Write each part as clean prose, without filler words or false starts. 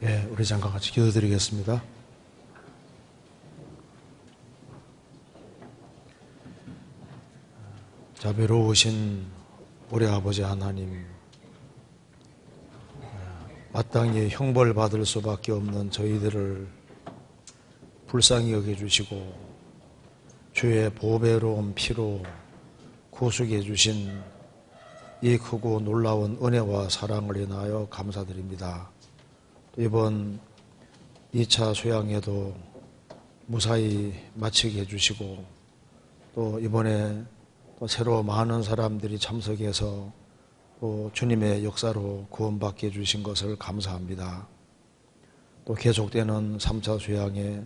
예, 우리 잠깐 같이 기도드리겠습니다. 자비로우신 우리 아버지 하나님, 마땅히 형벌받을 수밖에 없는 저희들을 불쌍히 여겨주시고 주의 보배로운 피로 구속해 주신 이 크고 놀라운 은혜와 사랑을 인하여 감사드립니다. 이번 2차 수양회도 무사히 마치게 해주시고 또 이번에 또 새로 많은 사람들이 참석해서 또 주님의 역사로 구원받게 해주신 것을 감사합니다. 또 계속되는 3차 수양회,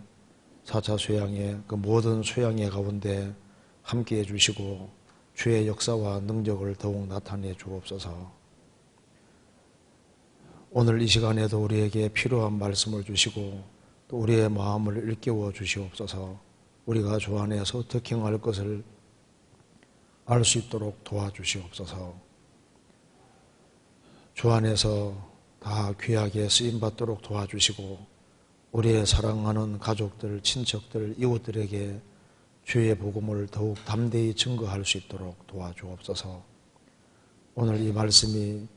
4차 수양회, 그 모든 수양회 가운데 함께 해주시고 주의 역사와 능력을 더욱 나타내 주옵소서. 오늘 이 시간에도 우리에게 필요한 말씀을 주시고 또 우리의 마음을 일깨워 주시옵소서. 우리가 주 안에서 어떻게 행할 것을 알 수 있도록 도와주시옵소서. 주 안에서 다 귀하게 쓰임받도록 도와주시고 우리의 사랑하는 가족들, 친척들, 이웃들에게 주의 복음을 더욱 담대히 증거할 수 있도록 도와주옵소서. 오늘 이 말씀이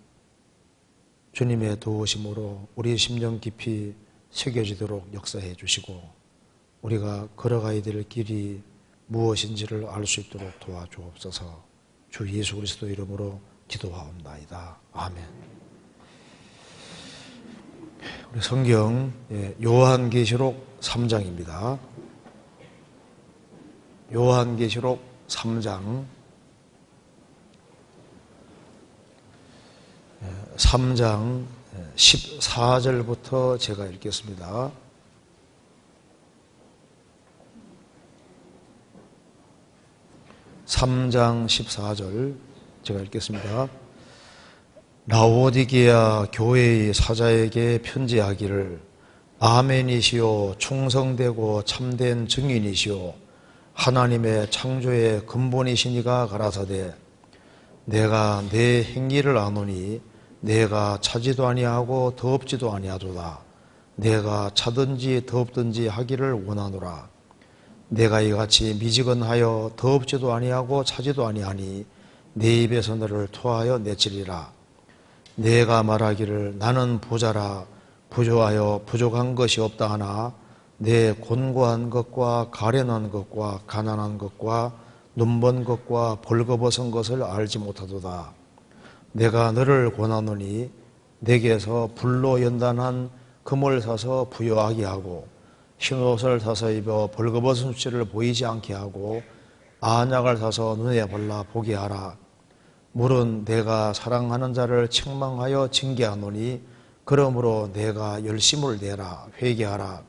주님의 도우심으로 우리 심령 깊이 새겨지도록 역사해 주시고 우리가 걸어가야 될 길이 무엇인지를 알 수 있도록 도와주옵소서. 주 예수 그리스도 이름으로 기도하옵나이다. 아멘. 우리 성경 요한계시록 3장입니다. 요한계시록 3장 3장 14절부터 제가 읽겠습니다. (3장 14절) 제가 읽겠습니다. 라오디게아 교회의 사자에게 편지하기를 아멘이시오 충성되고 참된 증인이시오 하나님의 창조의 근본이시니가 가라사대 내가 내 행위를 아노니 내가 차지도 아니하고 더럽지도 아니하도다. 내가 차든지 더럽든지 하기를 원하노라. 내가 이같이 미지근하여 더럽지도 아니하고 차지도 아니하니 내 입에서 너를 토하여 내치리라. 내가 말하기를 나는 부자라 부조하여 부족한 것이 없다 하나 내 곤고한 것과 가련한 것과 가난한 것과 눈먼 것과 벌거벗은 것을 알지 못하도다. 내가 너를 권하노니 내게서 불로 연단한 금을 사서 부요하게 하고 흰옷을 사서 입어 벌거벗은 수치를 보이지 않게 하고 안약을 사서 눈에 발라 보게 하라. 물은 내가 사랑하는 자를 책망하여 징계하노니 그러므로 내가 열심을 내라 회개하라.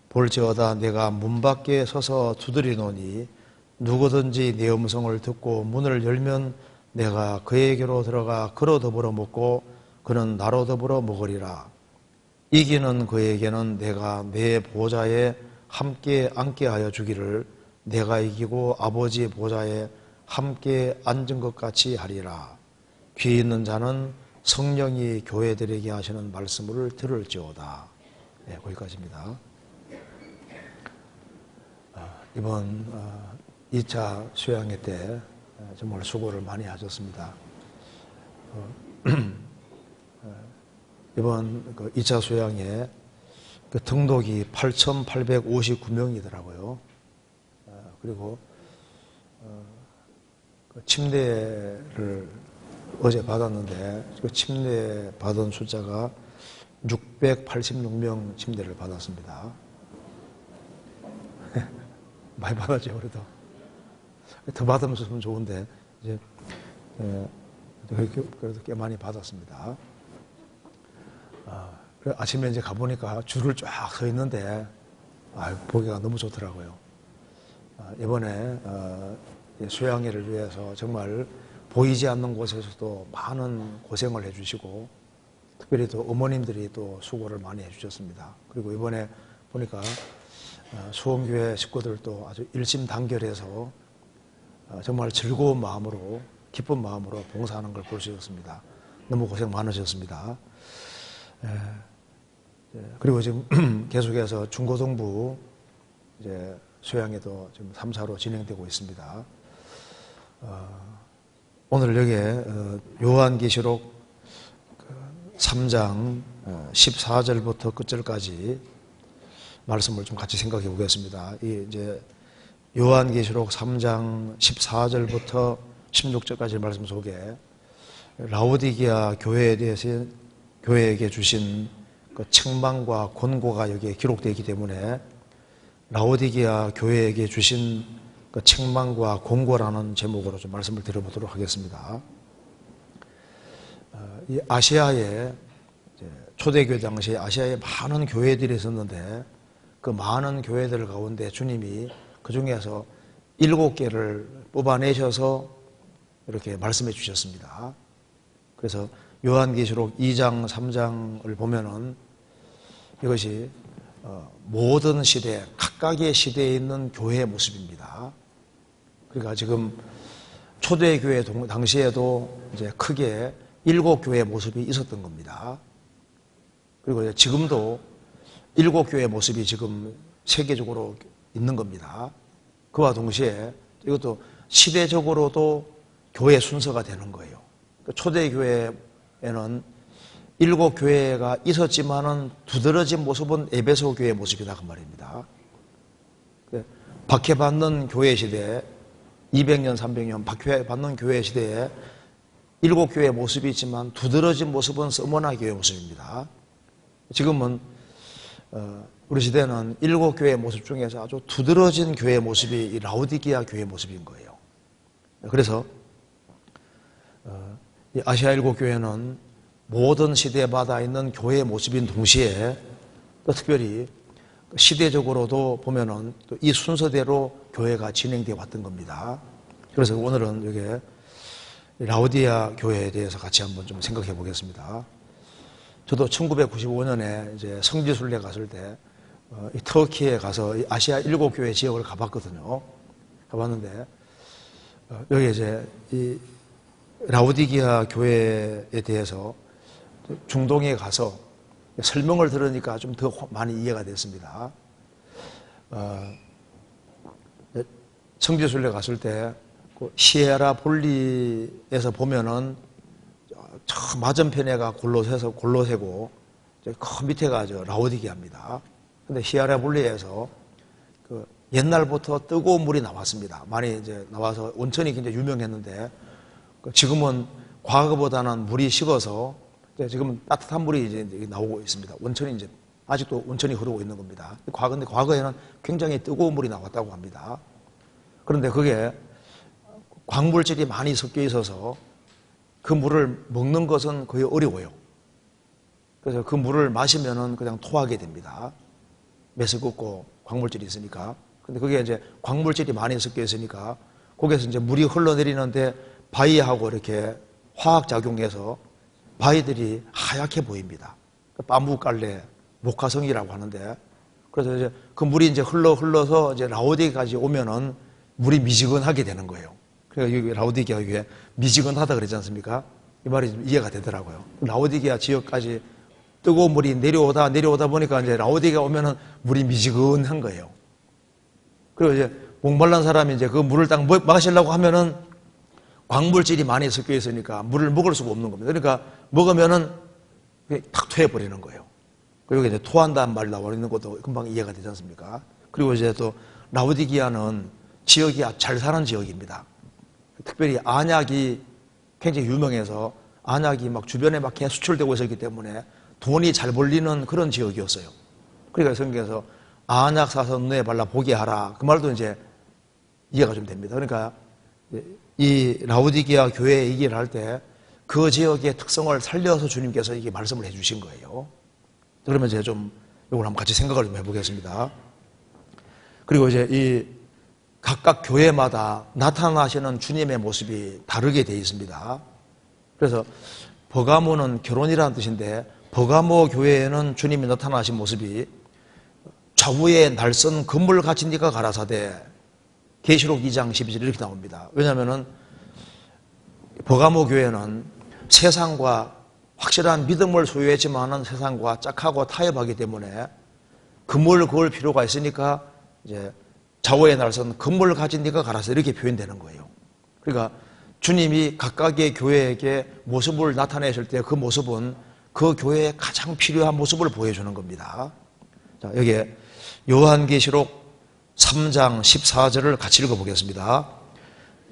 볼지어다 내가 문 밖에 서서 두드리노니 누구든지 내 음성을 듣고 문을 열면 내가 그에게로 들어가 그로 더불어 먹고 그는 나로 더불어 먹으리라. 이기는 그에게는 내가 내 보좌에 함께 앉게 하여 주기를 내가 이기고 아버지 보좌에 함께 앉은 것 같이 하리라. 귀 있는 자는 성령이 교회들에게 하시는 말씀을 들을지어다. 네, 거기까지입니다. 이번 2차 수양회 때 정말 수고를 많이 하셨습니다. 이번 2차 수양회 등록이 8,859명이더라고요. 그리고 침례를 어제 받았는데 그 침례 받은 숫자가 686명 침례를 받았습니다. 많이 받았죠, 그래도. 더 받으면 좋은데, 이제, 그래도 꽤 많이 받았습니다. 아침에 이제 가보니까 줄을 쫙 서 있는데, 보기가 너무 좋더라고요. 이번에, 수양회를 위해서 정말 보이지 않는 곳에서도 많은 고생을 해주시고, 특별히 또 어머님들이 또 수고를 많이 해주셨습니다. 그리고 이번에 보니까 수원교회 식구들도 아주 일심단결해서 정말 즐거운 마음으로 기쁜 마음으로 봉사하는 걸 볼 수 있었습니다. 너무 고생 많으셨습니다. 그리고 지금 계속해서 중고등부 이제 수양에도 지금 3차로 진행되고 있습니다. 오늘 여기에 요한계시록 3장 14절부터 끝절까지 말씀을 좀 같이 생각해 보겠습니다. 이제 요한계시록 3장 14절부터 16절까지 말씀 속에 라오디게아 교회에 대해서 교회에게 주신 그 책망과 권고가 여기에 기록되어 있기 때문에 라오디게아 교회에게 주신 그 책망과 권고라는 제목으로 좀 말씀을 드려보도록 하겠습니다. 이 아시아에 초대교회 당시에 아시아에 많은 교회들이 있었는데 그 많은 교회들 가운데 주님이 그 중에서 7개를 뽑아내셔서 이렇게 말씀해 주셨습니다. 그래서 요한계시록 2장, 3장을 보면은 이것이 모든 시대, 각각의 시대에 있는 교회의 모습입니다. 그러니까 지금 초대교회 당시에도 이제 크게 7교회의 모습이 있었던 겁니다. 그리고 이제 지금도 7교회의 모습이 지금 세계적으로 있는 겁니다. 그와 동시에 이것도 시대적으로도 교회 순서가 되는 거예요. 초대교회에는 7교회가 있었지만은 두드러진 모습은 에베소 교회의 모습이다 그 말입니다. 박해받는 교회 시대에 200년, 300년 박해받는 교회 시대에 7교회의 모습이 있지만 두드러진 모습은 서머나 교회의 모습입니다. 지금은 우리 시대는 7교회의 모습 중에서 아주 두드러진 교회의 모습이 이 라오디게아 교회의 모습인 거예요. 그래서 이 아시아 7교회는 모든 시대마다 있는 교회의 모습인 동시에 또 특별히 시대적으로도 보면은 또 이 순서대로 교회가 진행되어 왔던 겁니다. 그래서 오늘은 여기 라오디게아 교회에 대해서 같이 한번 좀 생각해 보겠습니다. 저도 1995년에 이제 성지순례 갔을 때 이 터키에 가서 이 아시아 7교회 지역을 가봤거든요. 가봤는데 여기 이제 이 라오디게아 교회에 대해서 중동에 가서 설명을 들으니까 좀 더 많이 이해가 됐습니다. 성지순례 갔을 때 시에라 볼리에서 보면은 저 맞은편에가 골로새고 그 밑에가 라오디게아입니다. 근데 시에라 볼리에서 그 옛날부터 뜨거운 물이 나왔습니다. 많이 이제 나와서 온천이 굉장히 유명했는데 지금은 과거보다는 물이 식어서 지금 따뜻한 물이 이제 나오고 있습니다. 온천이 이제 아직도 온천이 흐르고 있는 겁니다. 근데 과거에는 굉장히 뜨거운 물이 나왔다고 합니다. 그런데 그게 광물질이 많이 섞여 있어서 그 물을 먹는 것은 거의 어려워요. 그래서 그 물을 마시면은 그냥 토하게 됩니다. 메스껍고 광물질이 있으니까. 근데 그게 이제 광물질이 많이 섞여 있으니까 거기에서 이제 물이 흘러내리는데 바위하고 이렇게 화학작용해서 바위들이 하얗게 보입니다. 빠무깔레, 목화성이라고 하는데, 그래서 이제 그 물이 이제 흘러서 이제 라오디게아까지 오면은 물이 미지근하게 되는 거예요. 그러니까 여기 라오디게아 이게 미지근하다 그러지 않습니까? 이 말이 좀 이해가 되더라고요. 라오디게아 지역까지 뜨거운 물이 내려오다 보니까 이제 라오디게아 오면은 물이 미지근한 거예요. 그리고 이제 목말란 사람이 이제 그 물을 딱 마시려고 하면은 광물질이 많이 섞여 있으니까 물을 먹을 수가 없는 겁니다. 그러니까 먹으면은 탁 토해버리는 거예요. 그리고 이제 토한다는 말이 나오는 것도 금방 이해가 되지 않습니까? 그리고 이제 또 라오디게아는 지역이 잘 사는 지역입니다. 특별히 안약이 굉장히 유명해서 안약이 막 주변에 막 수출되고 있었기 때문에 돈이 잘 벌리는 그런 지역이었어요. 그러니까 성경에서 안약 사서 눈에 발라 보게 하라. 그 말도 이제 이해가 좀 됩니다. 그러니까 이 라오디게아 교회 얘기를 할 때 그 지역의 특성을 살려서 주님께서 이게 말씀을 해주신 거예요. 그러면 제가 좀 이걸 한번 같이 생각을 좀 해보겠습니다. 그리고 이제 이 각각 교회마다 나타나시는 주님의 모습이 다르게 되어 있습니다. 그래서 버가모는 결혼이라는 뜻인데 버가모 교회에는 주님이 나타나신 모습이 좌우에 날선 건물 같이 네가 가라사대 계시록 2장 12절 이렇게 나옵니다. 왜냐하면은 버가모 교회는 세상과 확실한 믿음을 소유했지만은 세상과 짝하고 타협하기 때문에 금을 그을 필요가 있으니까 이제 좌우의 날선 금을 가진 네가 가라서 이렇게 표현되는 거예요. 그러니까 주님이 각각의 교회에게 모습을 나타내실 때 그 모습은 그 교회에 가장 필요한 모습을 보여주는 겁니다. 자, 여기에 요한계시록 3장 14절을 같이 읽어보겠습니다.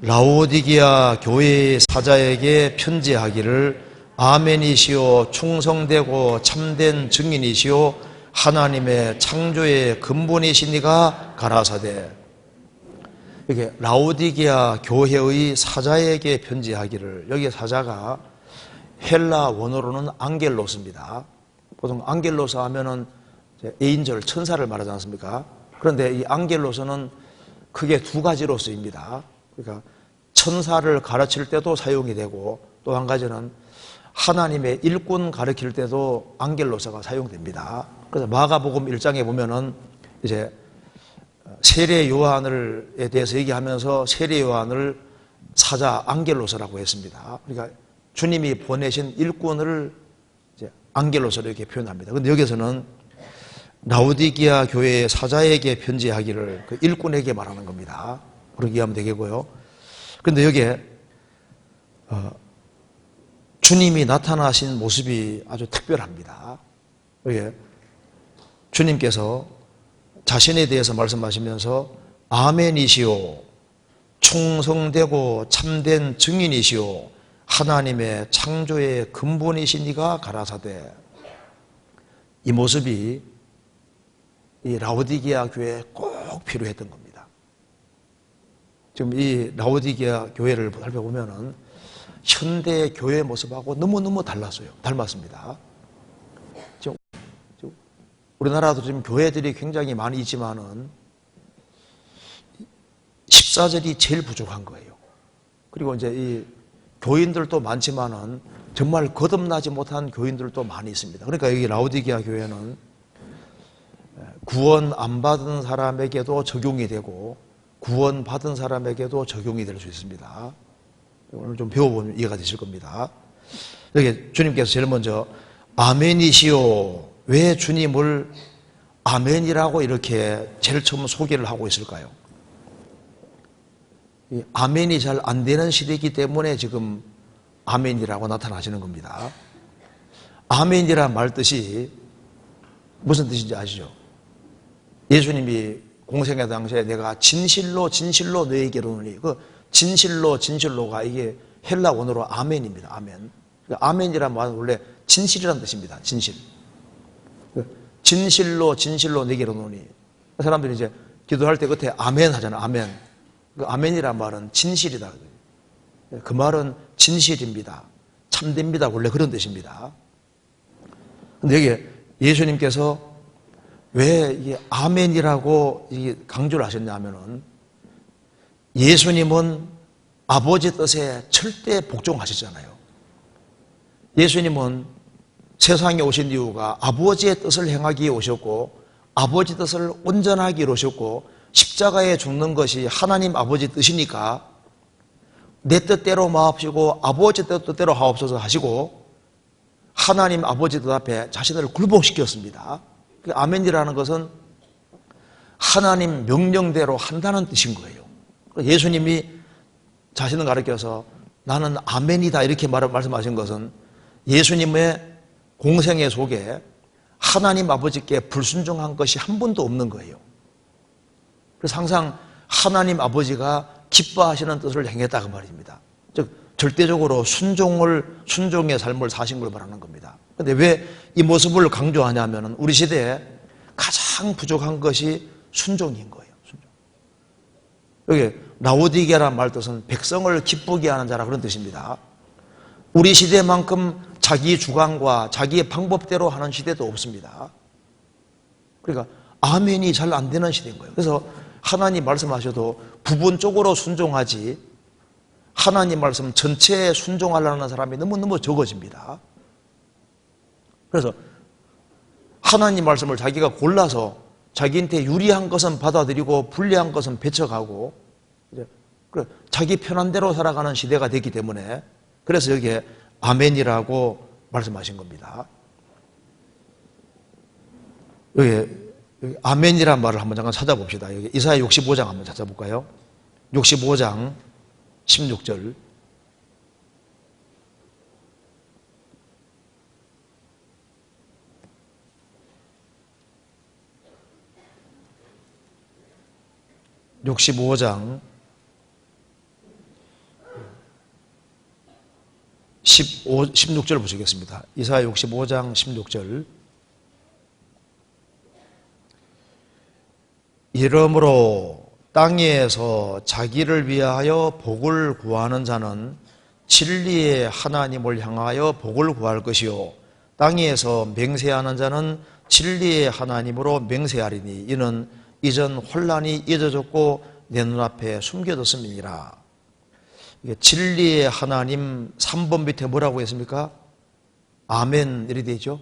라오디게아 교회의 사자에게 편지하기를 아멘이시오 충성되고 참된 증인이시오 하나님의 창조의 근본이시니가 가라사대. 이게 라오디게아 교회의 사자에게 편지하기를, 여기 사자가 헬라 원어로는 앙겔로스입니다. 보통 앙겔로스 하면은 에인절, 천사를 말하지 않습니까? 그런데 이 앙겔로스는 크게 두 가지로 쓰입니다. 그러니까 천사를 가르칠 때도 사용이 되고 또 한 가지는 하나님의 일꾼 가르칠 때도 앙겔로스가 사용됩니다. 그래서 마가복음 1장에 보면은 이제 세례 요한에 대해서 얘기하면서 세례 요한을 사자 앙겔로스라고 했습니다. 그러니까 주님이 보내신 일꾼을 이제 앙겔로스로 이렇게 표현합니다. 그런데 여기서는 라오디게아 교회의 사자에게 편지하기를 그 일꾼에게 말하는 겁니다. 그렇게 이해하면 되겠고요. 그런데 여기에 주님이 나타나신 모습이 아주 특별합니다. 여기에 주님께서 자신에 대해서 말씀하시면서 아멘이시오 충성되고 참된 증인이시오 하나님의 창조의 근본이시니가 가라사대. 이 모습이 이 라오디게아 교회에 꼭 필요했던 겁니다. 지금 이 라오디게아 교회를 살펴보면은 현대 교회 모습하고 너무너무 닮았습니다. 지금 우리나라도 지금 교회들이 굉장히 많이 있지만은 14절이 제일 부족한 거예요. 그리고 이제 이 교인들도 많지만은 정말 거듭나지 못한 교인들도 많이 있습니다. 그러니까 여기 라오디게아 교회는 구원 안 받은 사람에게도 적용이 되고 구원 받은 사람에게도 적용이 될 수 있습니다. 오늘 좀 배워보면 이해가 되실 겁니다. 여기 주님께서 제일 먼저 아멘이시오. 왜 주님을 아멘이라고 이렇게 제일 처음 소개를 하고 있을까요? 이 아멘이 잘 안 되는 시대이기 때문에 지금 아멘이라고 나타나시는 겁니다. 아멘이란 말 뜻이 무슨 뜻인지 아시죠? 예수님이 공생의 당시에 내가 진실로 너에게 이르노니, 그 진실로가 이게 헬라 원어로 아멘입니다. 아멘. 그러니까 아멘이란 말은 원래 진실이라는 뜻입니다. 진실로 내게 이르노니. 사람들이 이제 기도할 때 끝에 아멘 하잖아. 아멘. 그 아멘이란 말은 진실이다. 그 말은 진실입니다. 참됩니다. 원래 그런 뜻입니다. 근데 여기 예수님께서 왜 이게 아멘이라고 강조를 하셨냐면은 예수님은 아버지 뜻에 절대 복종하셨잖아요. 예수님은 세상에 오신 이유가 아버지의 뜻을 행하기 위해 오셨고 아버지 뜻을 온전하게 이루셨고 십자가에 죽는 것이 하나님 아버지 뜻이니까 내 뜻대로 마옵시고 아버지 뜻대로 하옵소서 하시고 하나님 아버지 뜻 앞에 자신을 굴복시켰습니다. 아멘이라는 것은 하나님 명령대로 한다는 뜻인 거예요. 예수님이 자신을 가르쳐서 나는 아멘이다 이렇게 말씀하신 것은 예수님의 공생애 속에 하나님 아버지께 불순종한 것이 한 번도 없는 거예요. 그래서 항상 하나님 아버지가 기뻐하시는 뜻을 행했다 그 말입니다. 즉 절대적으로 순종의 삶을 사신 걸 말하는 겁니다. 그런데 왜 이 모습을 강조하냐면 우리 시대에 가장 부족한 것이 순종인 거예요. 순종. 여기 라오디게라는 말 뜻은 백성을 기쁘게 하는 자라 그런 뜻입니다. 우리 시대만큼 자기 주관과 자기의 방법대로 하는 시대도 없습니다. 그러니까 아멘이 잘 안 되는 시대인 거예요. 그래서 하나님 말씀하셔도 부분적으로 순종하지 하나님 말씀 전체에 순종하려는 사람이 너무너무 적어집니다. 그래서 하나님 말씀을 자기가 골라서 자기한테 유리한 것은 받아들이고 불리한 것은 배척하고 자기 편한 대로 살아가는 시대가 됐기 때문에 그래서 여기에 아멘이라고 말씀하신 겁니다. 여기 아멘이란 말을 한번 잠깐 찾아봅시다. 여기 이사야 65장 한번 찾아볼까요? 65장 16절. (65장) 16절 보시겠습니다. 이사야 65장 16절. 이러므로 땅에서 자기를 위하여 복을 구하는 자는 진리의 하나님을 향하여 복을 구할 것이요 땅에서 맹세하는 자는 진리의 하나님으로 맹세하리니 이는 이전 혼란이 잊어졌고 내 눈앞에 숨겨졌음이니라. 진리의 하나님 3번 밑에 뭐라고 했습니까? 아멘 이렇게 되죠.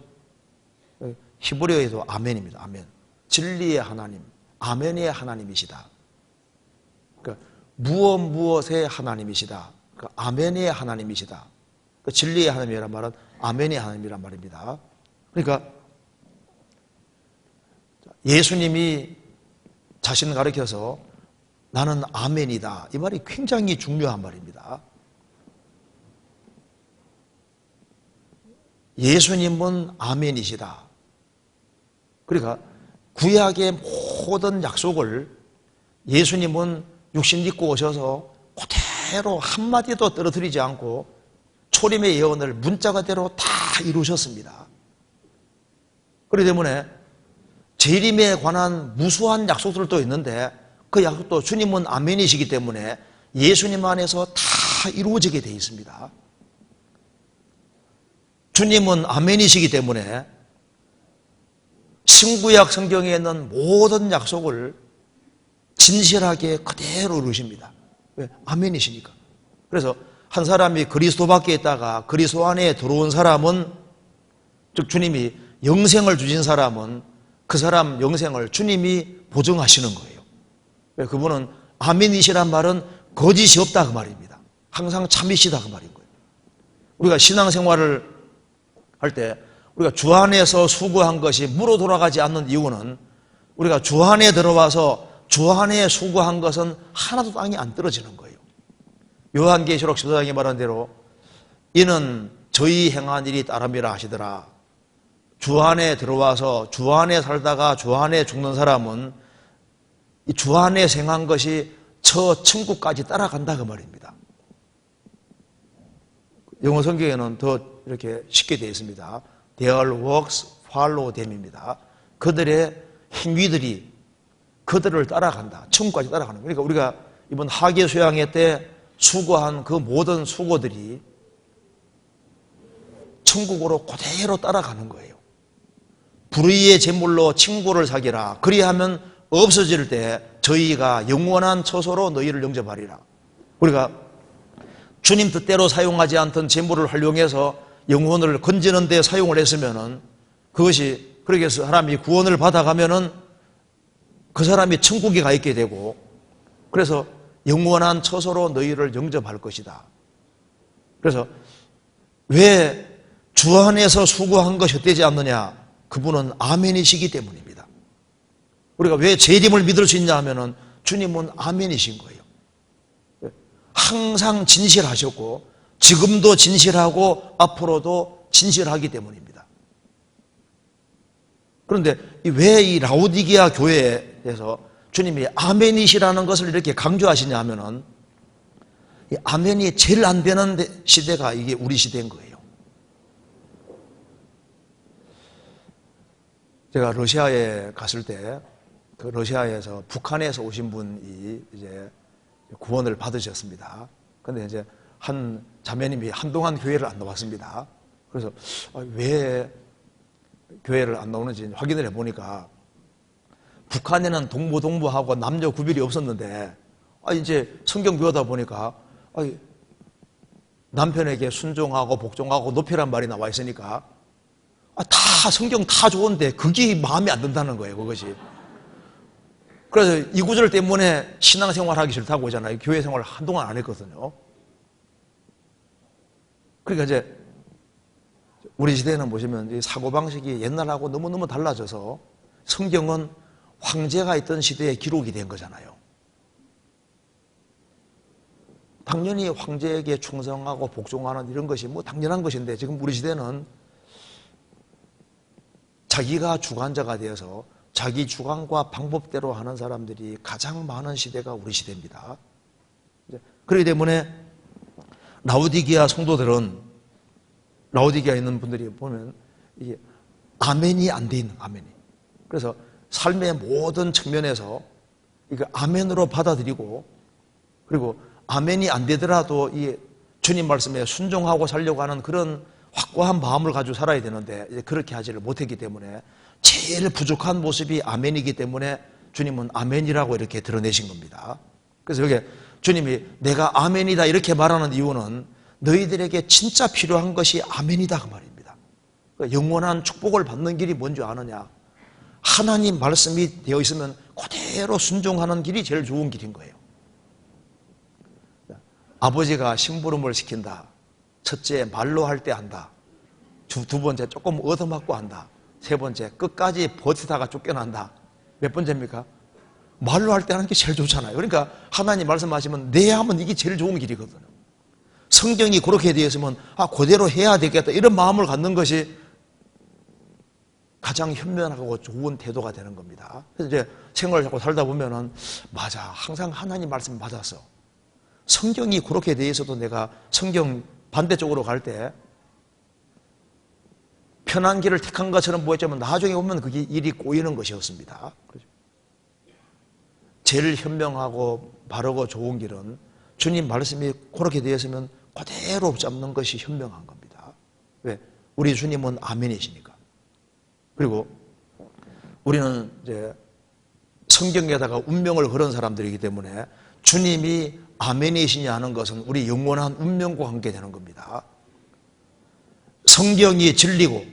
히브리어에도 아멘입니다. 아멘. 진리의 하나님, 아멘의 하나님이시다. 그러니까 무엇의 하나님이시다. 그러니까 아멘의 하나님이시다. 그러니까 진리의 하나님이란 말은 아멘의 하나님이란 말입니다. 그러니까 예수님이 자신을 가리켜서 나는 아멘이다. 이 말이 굉장히 중요한 말입니다. 예수님은 아멘이시다. 그러니까 구약의 모든 약속을 예수님은 육신 입고 오셔서 그대로 한마디도 떨어뜨리지 않고 초림의 예언을 문자 그대로 다 이루셨습니다. 그렇기 때문에 재림에 관한 무수한 약속들도 있는데 그 약속도 주님은 아멘이시기 때문에 예수님 안에서 다 이루어지게 되어 있습니다. 주님은 아멘이시기 때문에 신구약 성경에 있는 모든 약속을 진실하게 그대로 이루십니다. 왜? 아멘이시니까. 그래서 한 사람이 그리스도 밖에 있다가 그리스도 안에 들어온 사람은, 즉 주님이 영생을 주신 사람은 그 사람 영생을 주님이 보증하시는 거예요. 왜? 그분은 아멘이시란 말은 거짓이 없다 그 말입니다. 항상 참이시다 그 말인 거예요. 우리가 신앙생활을 할 때 우리가 주 안에서 수고한 것이 무로 돌아가지 않는 이유는 우리가 주 안에 들어와서 주 안에 수고한 것은 하나도 땅에 안 떨어지는 거예요. 요한계시록 14장에 말한 대로 이는 저희 행한 일이 따름이라 하시더라. 주 안에 들어와서 주 안에 살다가 주 안에 죽는 사람은 이 주 안에 생한 것이 저 천국까지 따라간다 그 말입니다. 영어 성경에는 더 이렇게 쉽게 되어 있습니다. Their works follow them입니다. 그들의 행위들이 그들을 따라간다. 천국까지 따라가는 거예요. 그러니까 우리가 이번 하계 수양회 때 수고한 그 모든 수고들이 천국으로 그대로 따라가는 거예요. 불의의 제물로 친구를 사귀라. 그리하면 없어질 때 저희가 영원한 처소로 너희를 영접하리라. 우리가 주님 뜻대로 사용하지 않던 제물을 활용해서 영혼을 건지는 데 사용을 했으면은 그것이 그렇게 해서 사람이 구원을 받아가면은 그 사람이 천국에 가 있게 되고 그래서 영원한 처소로 너희를 영접할 것이다. 그래서 왜 주 안에서 수고한 것이 헛되지 않느냐? 그분은 아멘이시기 때문입니다. 우리가 왜 재림을 믿을 수 있냐 하면은 주님은 아멘이신 거예요. 항상 진실하셨고 지금도 진실하고 앞으로도 진실하기 때문입니다. 그런데 왜 이 라오디게아 교회에서 주님이 아멘이시라는 것을 이렇게 강조하시냐 하면은 이 아멘이 제일 안 되는 시대가 이게 우리 시대인 거예요. 제가 러시아에 갔을 때 그 러시아에서 북한에서 오신 분이 이제 구원을 받으셨습니다. 그런데 이제 한 자매님이 한동안 교회를 안 나왔습니다. 그래서 왜 교회를 안 나오는지 확인을 해보니까 북한에는 동무하고 남녀 구별이 없었는데 이제 성경 배우다 보니까 남편에게 순종하고 복종하고 높이란 말이 나와 있으니까 다 성경 다 좋은데 그게 마음에 안 든다는 거예요. 그것이. 그래서 이 구절 때문에 신앙생활 하기 싫다고 하잖아요. 교회 생활을 한동안 안 했거든요. 그러니까 이제 우리 시대에는 보시면 이 사고방식이 옛날하고 너무너무 달라져서 성경은 황제가 있던 시대에 기록이 된 거잖아요. 당연히 황제에게 충성하고 복종하는 이런 것이 뭐 당연한 것인데, 지금 우리 시대는 자기가 주관자가 되어서 자기 주관과 방법대로 하는 사람들이 가장 많은 시대가 우리 시대입니다. 그렇기 때문에 라오디게아 성도들은, 라오디게아에 있는 분들이 보면 이게 아멘이 안 돼 있는, 아멘이. 그래서 삶의 모든 측면에서 이거 아멘으로 받아들이고, 그리고 아멘이 안 되더라도 이 주님 말씀에 순종하고 살려고 하는 그런 확고한 마음을 가지고 살아야 되는데, 이제 그렇게 하지를 못했기 때문에 제일 부족한 모습이 아멘이기 때문에 주님은 아멘이라고 이렇게 드러내신 겁니다. 그래서 여기 주님이 내가 아멘이다 이렇게 말하는 이유는 너희들에게 진짜 필요한 것이 아멘이다 그 말입니다. 영원한 축복을 받는 길이 뭔지 아느냐? 하나님 말씀이 되어 있으면 그대로 순종하는 길이 제일 좋은 길인 거예요. 아버지가 심부름을 시킨다. 첫째, 말로 할 때 한다. 두 번째, 조금 얻어맞고 한다. 세 번째, 끝까지 버티다가 쫓겨난다. 몇 번째입니까? 말로 할 때 하는 게 제일 좋잖아요. 그러니까 하나님 말씀하시면 내 하면 이게 제일 좋은 길이거든요. 성경이 그렇게 되어 있으면 그대로 해야 되겠다 이런 마음을 갖는 것이 가장 현명하고 좋은 태도가 되는 겁니다. 그래서 이제 생활을 하고 살다 보면은 맞아, 항상 하나님 말씀 맞았어. 성경이 그렇게 되어 있어도 내가 성경 반대쪽으로 갈 때 편한 길을 택한 것처럼 보였지만 나중에 보면 그게 일이 꼬이는 것이었습니다. 제일 현명하고 바르고 좋은 길은 주님 말씀이 그렇게 되어 있으면 그대로 붙잡는 것이 현명한 겁니다. 왜? 우리 주님은 아멘이시니까. 그리고 우리는 이제 성경에다가 운명을 걸은 사람들이기 때문에 주님이 아멘이시냐 하는 것은 우리 영원한 운명과 관계되는 겁니다. 성경이 진리고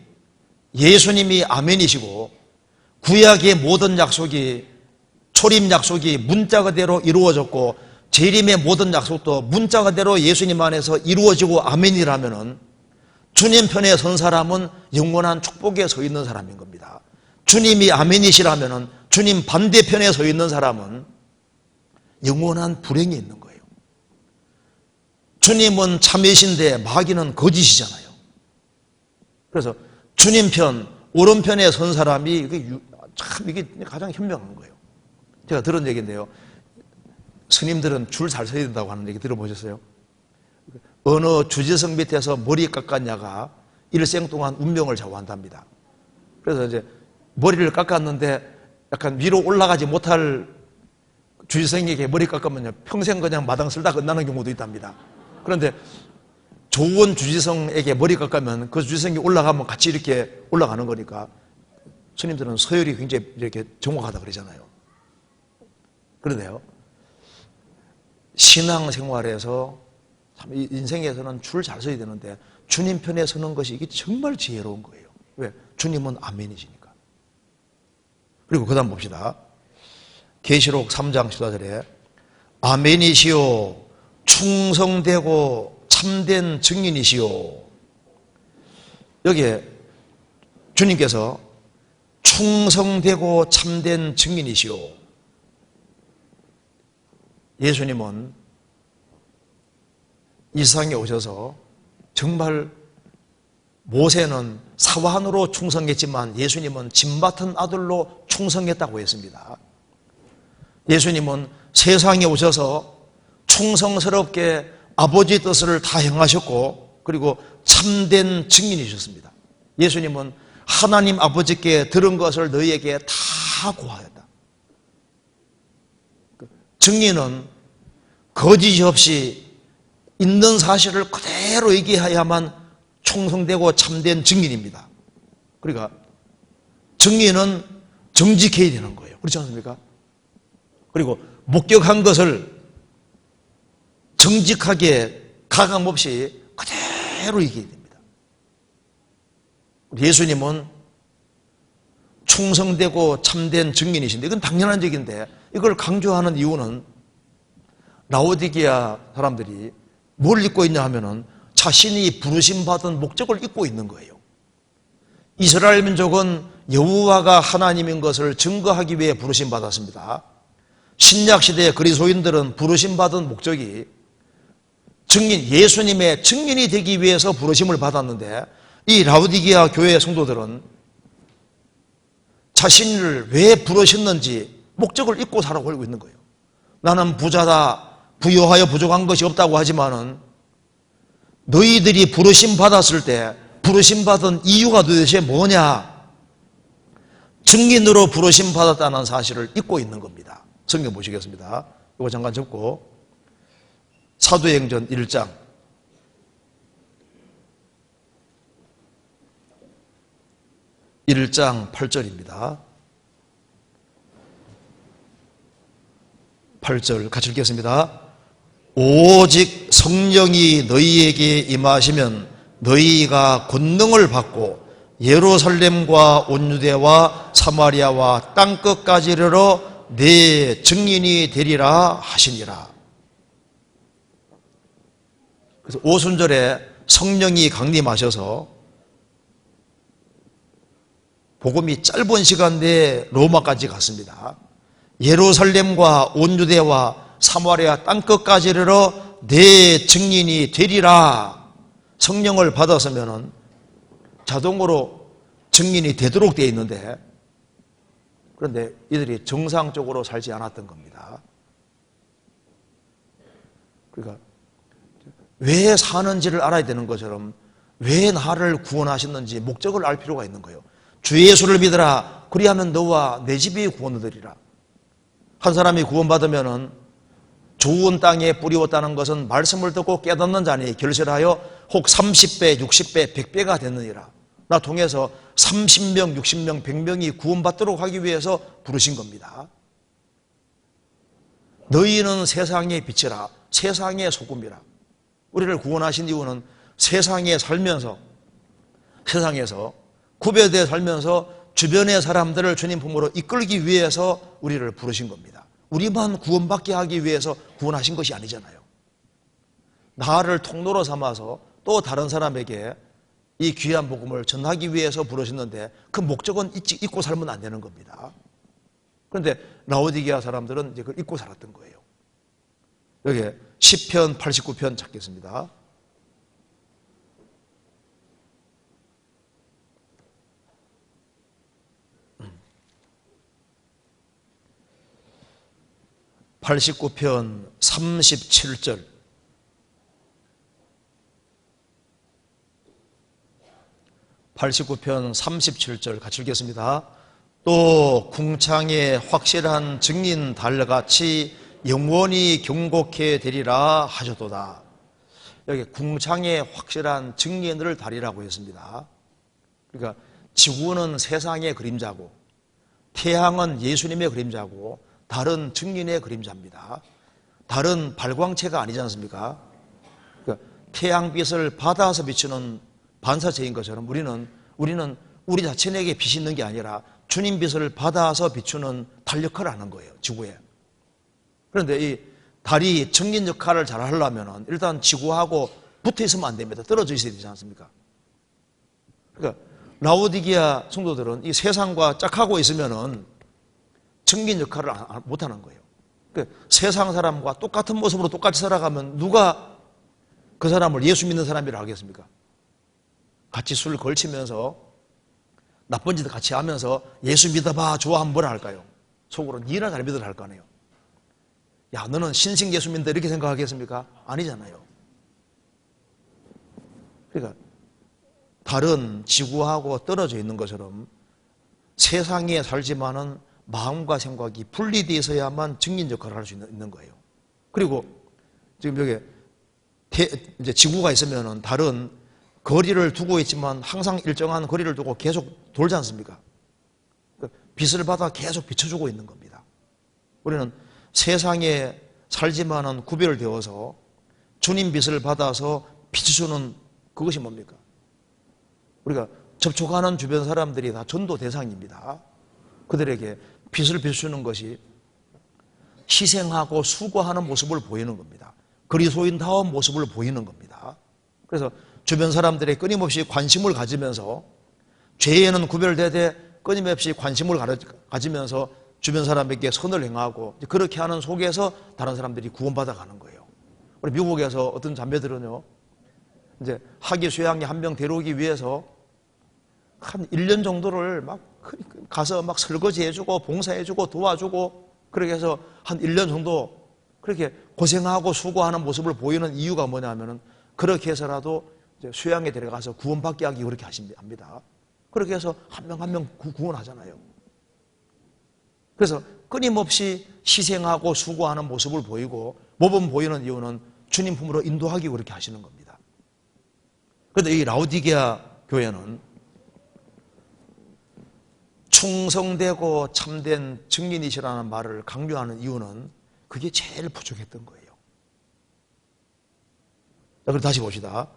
예수님이 아멘이시고 구약의 모든 약속이, 초림 약속이 문자 그대로 이루어졌고 재림의 모든 약속도 문자 그대로 예수님 안에서 이루어지고 아멘이라면은 주님 편에 선 사람은 영원한 축복에 서 있는 사람인 겁니다. 주님이 아멘이시라면은 주님 반대편에 서 있는 사람은 영원한 불행이 있는 거예요. 주님은 참이신데 마귀는 거짓이잖아요. 그래서 주님 편, 오른편에 선 사람이 이게 가장 현명한 거예요. 제가 들은 얘기인데요. 스님들은 줄 잘 서야 된다고 하는 얘기 들어보셨어요? 어느 주지성 밑에서 머리 깎았냐가 일생 동안 운명을 좌우한답니다. 그래서 이제 머리를 깎았는데 약간 위로 올라가지 못할 주지성에게 머리 깎으면 평생 그냥 마당 쓸다 끝나는 경우도 있답니다. 그런데 좋은 주지성에게 머리 깎으면 그 주지성이 올라가면 같이 이렇게 올라가는 거니까 스님들은 서열이 굉장히 이렇게 정확하다 그러잖아요. 그런데요, 신앙생활에서 인생에서는 줄 잘 서야 되는데 주님 편에 서는 것이 이게 정말 지혜로운 거예요. 왜? 주님은 아멘이시니까. 그리고 그 다음 봅시다. 계시록 3장 14절에 아멘이시오 충성되고 참된 증인이시오. 여기에 주님께서 충성되고 참된 증인이시오. 예수님은 이 세상에 오셔서 정말 모세는 사환으로 충성했지만 예수님은 진받은 아들로 충성했다고 했습니다. 예수님은 세상에 오셔서 충성스럽게 아버지 뜻을 다 행하셨고 그리고 참된 증인이셨습니다. 예수님은 하나님 아버지께 들은 것을 너희에게 다 고하였다. 증인은 거짓이 없이 있는 사실을 그대로 얘기해야만 충성되고 참된 증인입니다. 그러니까 증인은 정직해야 되는 거예요. 그렇지 않습니까? 그리고 목격한 것을 정직하게 가감없이 그대로 얘기해야 됩니다. 예수님은 충성되고 참된 증인이신데 이건 당연한 얘기인데 이걸 강조하는 이유는 라오디게아 사람들이 뭘 잊고 있냐 하면은 자신이 부르심 받은 목적을 잊고 있는 거예요. 이스라엘 민족은 여호와가 하나님인 것을 증거하기 위해 부르심 받았습니다. 신약 시대의 그리스도인들은 부르심 받은 목적이 예수님의 증인이 되기 위해서 부르심을 받았는데, 이 라오디게아 교회 성도들은 자신을 왜 부르셨는지 목적을 잊고 살아가고 있는 거예요. 나는 부자다, 부유하여 부족한 것이 없다고 하지만은 너희들이 부르심 받았을 때 부르심 받은 이유가 도대체 뭐냐? 증인으로 부르심 받았다는 사실을 잊고 있는 겁니다. 성경 보시겠습니다. 이거 잠깐 접고 사도행전 1장 8절입니다. 8절 같이 읽겠습니다. 오직 성령이 너희에게 임하시면 너희가 권능을 받고 예루살렘과 온 유대와 사마리아와 땅끝까지 이르러 내 증인이 되리라 하시니라. 그래서 오순절에 성령이 강림하셔서 복음이 짧은 시간 내에 로마까지 갔습니다. 예루살렘과 온 유대와 사마리아 땅끝까지 이르러 내 증인이 되리라. 성령을 받았으면 자동으로 증인이 되도록 되어 있는데, 그런데 이들이 정상적으로 살지 않았던 겁니다. 그러니까 왜 사는지를 알아야 되는 것처럼 왜 나를 구원하셨는지 목적을 알 필요가 있는 거예요. 주 예수를 믿으라. 그리하면 너와 내 집이 구원을 얻으리라. 한 사람이 구원받으면은 좋은 땅에 뿌리웠다는 것은 말씀을 듣고 깨닫는 자니 결실하여 혹 30배, 60배, 100배가 됐느니라. 나 통해서 30명, 60명, 100명이 구원받도록 하기 위해서 부르신 겁니다. 너희는 세상의 빛이라, 세상의 소금이라. 우리를 구원하신 이유는 세상에 살면서, 세상에서 구별되어 살면서 주변의 사람들을 주님 품으로 이끌기 위해서 우리를 부르신 겁니다. 우리만 구원받게 하기 위해서 구원하신 것이 아니잖아요. 나를 통로로 삼아서 또 다른 사람에게 이 귀한 복음을 전하기 위해서 부르셨는데 그 목적은 잊고 살면 안 되는 겁니다. 그런데 라오디게아 사람들은 이제 그걸 잊고 살았던 거예요. 여기 시편 89편 찾겠습니다. (89편) 37절. (89편) 37절 같이 읽겠습니다. 또 궁창에 확실한 증인 달같이 영원히 경고케 되리라 하셨도다. 여기 궁창에 확실한 증인을 달이라고 했습니다. 그러니까 지구는 세상의 그림자고 태양은 예수님의 그림자고 달은 증인의 그림자입니다. 달은 발광체가 아니지 않습니까? 그러니까 태양빛을 받아서 비추는 반사체인 것처럼 우리는 우리 자신에게 빛이 있는 게 아니라 주님 빛을 받아서 비추는 달 역할을 하는 거예요, 지구에. 그런데 이 달이 증인 역할을 잘 하려면 일단 지구하고 붙어 있으면 안 됩니다. 떨어져 있어야 되지 않습니까? 그러니까 라오디게아 성도들은 이 세상과 짝하고 있으면은 증인 역할을 못 하는 거예요. 그러니까 세상 사람과 똑같은 모습으로 똑같이 살아가면 누가 그 사람을 예수 믿는 사람이라고 하겠습니까? 같이 술 걸치면서 나쁜 짓 같이 하면서 예수 믿어봐 좋아하면 뭐라 할까요? 속으로 니나 잘 믿으라 할 거 아니에요. 야, 너는 신생 예수 믿는다 이렇게 생각하겠습니까? 아니잖아요. 그러니까 달은 지구하고 떨어져 있는 것처럼 세상에 살지만은 마음과 생각이 분리되어 있어야만 증인 역할을 할 수 있는 거예요. 그리고 지금 여기 이제 지구가 있으면은 달은 거리를 두고 있지만 항상 일정한 거리를 두고 계속 돌지 않습니까? 빛을 받아 계속 비춰주고 있는 겁니다. 우리는 세상에 살지만은 구별되어서 주님 빛을 받아서 비춰주는 그것이 뭡니까? 우리가 접촉하는 주변 사람들이 다 전도 대상입니다. 그들에게 빛을 비추는 것이 희생하고 수고하는 모습을 보이는 겁니다. 그리스도인다운 모습을 보이는 겁니다. 그래서 주변 사람들의 끊임없이 관심을 가지면서 죄에는 구별되되 끊임없이 관심을 가지면서 주변 사람에게 선을 행하고 그렇게 하는 속에서 다른 사람들이 구원받아 가는 거예요. 우리 미국에서 어떤 자매들은요, 이제 학위 수양에 한 명 데려오기 위해서 한 1년 정도를 막 가서 막 설거지 해주고 봉사해주고 도와주고 그렇게 해서 한 1년 정도 그렇게 고생하고 수고하는 모습을 보이는 이유가 뭐냐면은 그렇게 해서라도 이제 수양에 데려가서 구원받게 하기 그렇게 합니다. 그렇게 해서 한 명 한 명 구원하잖아요. 그래서 끊임없이 희생하고 수고하는 모습을 보이고 모범 보이는 이유는 주님 품으로 인도하기 그렇게 하시는 겁니다. 그런데 이 라오디게아 교회는 충성되고 참된 증인이시라는 말을 강조하는 이유는 그게 제일 부족했던 거예요. 자, 그럼 다시 봅시다.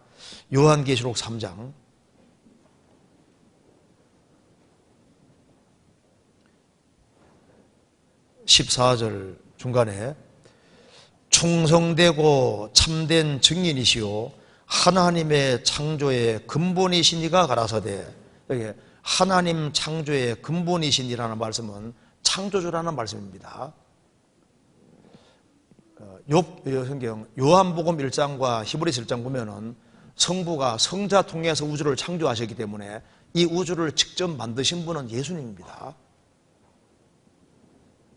요한계시록 3장 14절 중간에 충성되고 참된 증인이시요 하나님의 창조의 근본이시니가 가라사대. 여기 하나님 창조의 근본이시니라는 말씀은 창조주라는 말씀입니다. 성경 요한복음 1장과 히브리서 1장 보면은 성부가 성자 통해서 우주를 창조하셨기 때문에 이 우주를 직접 만드신 분은 예수님입니다.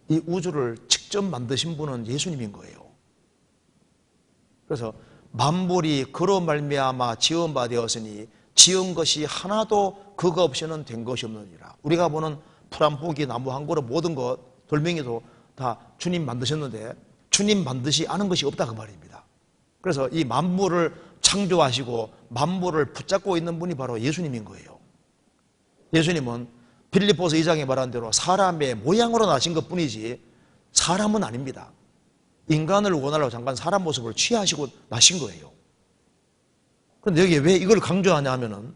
이 우주를 직접 만드신 분은 예수님인 거예요. 그래서 만물이 그로 말미암아 지은 바 되었으니 지은 것이 하나도 그거 없이는 된 것이 없느니라. 우리가 보는 풀 한 포기, 나무 한 그루, 모든 것, 돌멩이도 다 주님 만드셨는데 주님 만드시 않은 것이 없다 그 말입니다. 그래서 이 만물을 창조하시고 만물을 붙잡고 있는 분이 바로 예수님인 거예요. 예수님은 빌립보서 2장에 말한 대로 사람의 모양으로 나신 것뿐이지 사람은 아닙니다. 인간을 원하려고 잠깐 사람 모습을 취하시고 나신 거예요. 그런데 여기 왜 이걸 강조하냐 하면은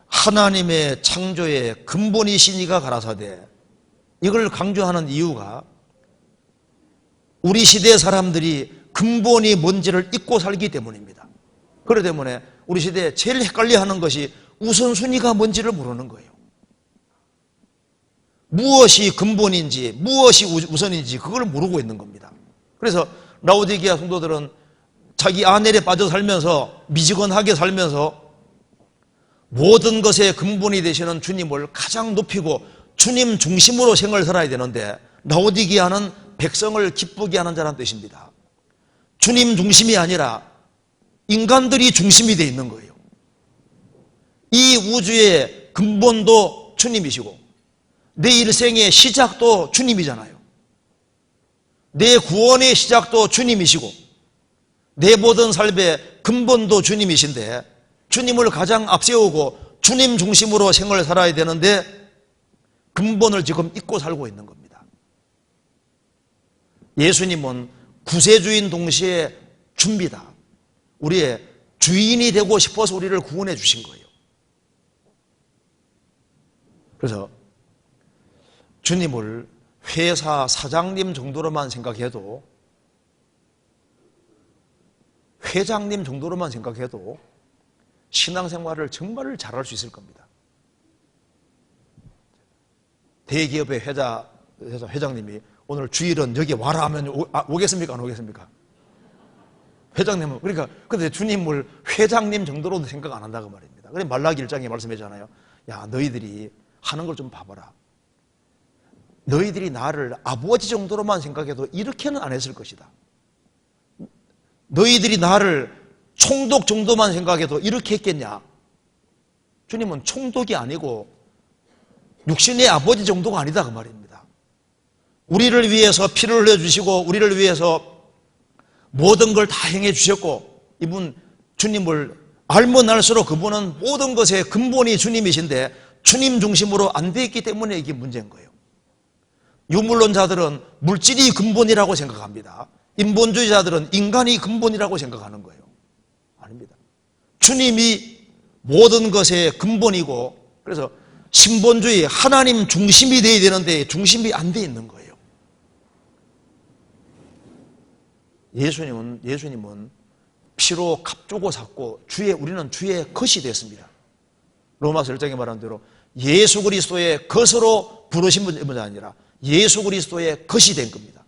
하나님의 창조의 근본이시니가 가라사대, 이걸 강조하는 이유가 우리 시대 사람들이 근본이 뭔지를 잊고 살기 때문입니다. 그렇기 때문에 우리 시대에 제일 헷갈려하는 것이 우선순위가 뭔지를 모르는 거예요. 무엇이 근본인지 무엇이 우선인지 그걸 모르고 있는 겁니다. 그래서 라오디게아 성도들은 자기 아내에 빠져 살면서 미지근하게 살면서 모든 것의 근본이 되시는 주님을 가장 높이고 주님 중심으로 생을 살아야 되는데 라오디게아는 백성을 기쁘게 하는 자라는 뜻입니다. 주님 중심이 아니라 인간들이 중심이 되어 있는 거예요. 이 우주의 근본도 주님이시고 내 일생의 시작도 주님이잖아요. 내 구원의 시작도 주님이시고 내 모든 삶의 근본도 주님이신데 주님을 가장 앞세우고 주님 중심으로 생을 살아야 되는데 근본을 지금 잊고 살고 있는 겁니다. 예수님은 구세주인 동시에 주입니다. 우리의 주인이 되고 싶어서 우리를 구원해 주신 거예요. 그래서 주님을 회사 사장님 정도로만 생각해도, 회장님 정도로만 생각해도 신앙생활을 정말 잘할 수 있을 겁니다. 대기업의 회장님이 오늘 주일은 여기 와라 하면 오겠습니까? 안 오겠습니까? 회장님은, 그러니까, 근데 주님을 회장님 정도로도 생각 안 한다고 말입니다. 그래, 말라기 1장에 말씀하잖아요. 야, 너희들이 하는 걸 좀 봐봐라. 너희들이 나를 아버지 정도로만 생각해도 이렇게는 안 했을 것이다. 너희들이 나를 총독 정도만 생각해도 이렇게 했겠냐? 주님은 총독이 아니고 육신의 아버지 정도가 아니다 그 말입니다. 우리를 위해서 피를 흘려주시고 우리를 위해서 모든 걸 다 행해 주셨고, 이분 주님을 알면 알수록 그분은 모든 것의 근본이 주님이신데 주님 중심으로 안 돼 있기 때문에 이게 문제인 거예요. 유물론자들은 물질이 근본이라고 생각합니다. 인본주의자들은 인간이 근본이라고 생각하는 거예요. 아닙니다. 주님이 모든 것의 근본이고, 그래서 신본주의 하나님 중심이 되어야 되는데 중심이 안 돼 있는 거예요. 예수님은 피로 값주고 샀고 우리는 주의 것이 됐습니다. 로마서 1장에 말한 대로 예수 그리스도의 것으로 부르신 분이 아니라 예수 그리스도의 것이 된 겁니다.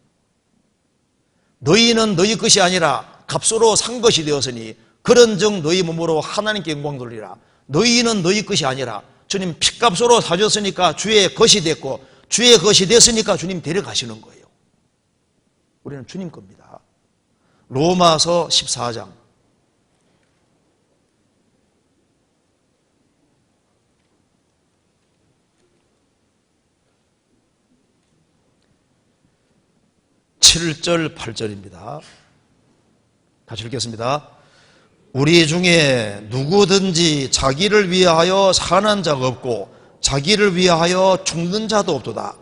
너희는 너희 것이 아니라 값으로 산 것이 되었으니 그런즉 너희 몸으로 하나님께 영광 돌리라. 너희는 너희 것이 아니라 주님 핏값으로 사줬으니까 주의 것이 됐고 주의 것이 됐으니까 주님 데려가시는 거예요. 우리는 주님 겁니다. 로마서 14장 7절 8절입니다. 같이 읽겠습니다. 우리 중에 누구든지 자기를 위하여 사는 자가 없고 자기를 위하여 죽는 자도 없도다.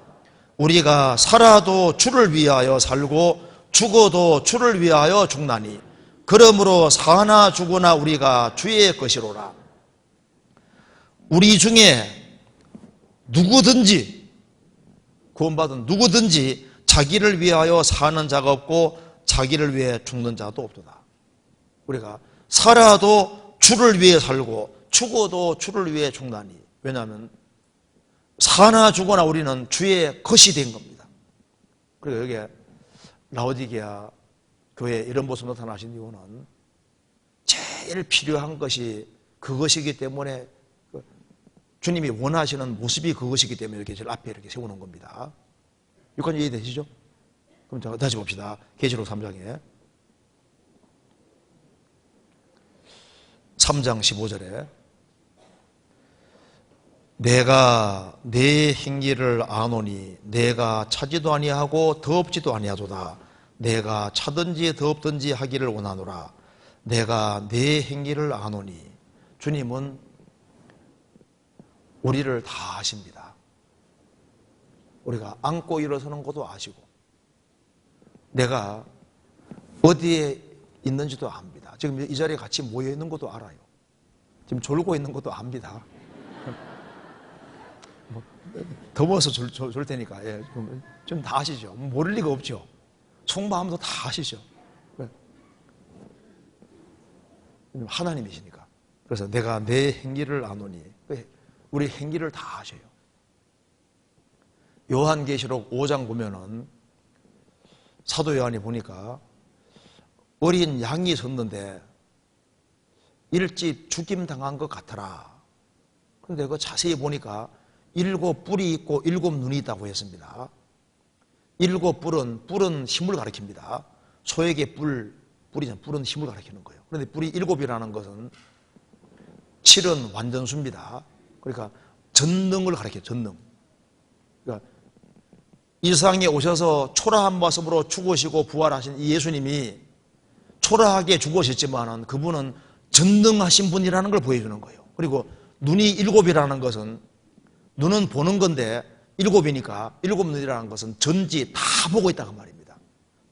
우리가 살아도 주를 위하여 살고 죽어도 주를 위하여 죽나니 그러므로 사나 죽으나 우리가 주의 것이로라. 우리 중에 누구든지 구원받은 누구든지 자기를 위하여 사는 자가 없고 자기를 위해 죽는 자도 없도다. 우리가 살아도 주를 위해 살고 죽어도 주를 위해 죽나니 왜냐하면 사나 죽거나 우리는 주의 것이 된 겁니다. 그리고 여기에 라오디게아 교회에 이런 모습 나타나신 이유는 제일 필요한 것이 그것이기 때문에 주님이 원하시는 모습이 그것이기 때문에 이렇게 제일 앞에 이렇게 세우는 겁니다. 여기까지 이해되시죠? 그럼 자, 다시 봅시다. 계시록 3장에 3장 15절에 내가 내 행위를 아노니 내가 차지도 아니하고 더없지도 아니하도다. 내가 차든지 더없든지 하기를 원하노라. 내가 내 행위를 아노니 주님은 우리를 다 아십니다. 우리가 앉고 일어서는 것도 아시고 내가 어디에 있는지도 압니다. 지금 이 자리에 같이 모여 있는 것도 알아요. 지금 졸고 있는 것도 압니다. 더워서 졸 테니까 좀 다 아시죠? 모를 리가 없죠. 속마음도 다 아시죠. 하나님이시니까. 그래서 내가 내 행위를 아노니 우리 행위를 다 아셔요. 요한계시록 5장 보면은 사도 요한이 보니까 어린 양이 섰는데 일찍 죽임 당한 것 같더라. 그런데 그 자세히 보니까 7 뿔이 있고 7 눈이 있다고 했습니다. 7 뿔은 힘을 가리킵니다. 소에게 뿔은 힘을 가리키는 거예요. 그런데 뿔이 7이라는 것은 7은 완전수입니다. 그러니까 전능을 가리켜요. 전능. 그러니까 이 세상에 오셔서 초라한 모습으로 죽으시고 부활하신 이 예수님이 초라하게 죽으셨지만은 그분은 전능하신 분이라는 걸 보여주는 거예요. 그리고 눈이 7이라는 것은 눈은 보는 건데 7이니까 7 눈이라는 것은 전지 다 보고 있다고 말입니다.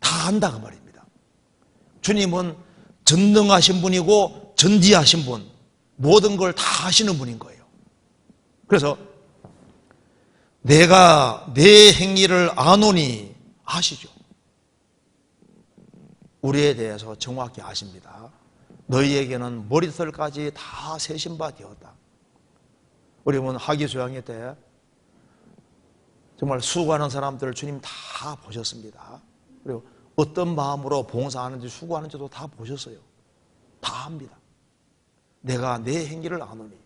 다 안다고 말입니다. 주님은 전능하신 분이고 전지하신 분, 모든 걸 다 아시는 분인 거예요. 그래서 내가 내 행위를 아노니 아시죠? 우리에 대해서 정확히 아십니다. 너희에게는 머리털까지 다 세신 바 되었다. 우리 보면 하기수양회 때 정말 수고하는 사람들 주님 다 보셨습니다. 그리고 어떤 마음으로 봉사하는지 수고하는지도 다 보셨어요. 다 압니다. 내가 내 행위를 아노니.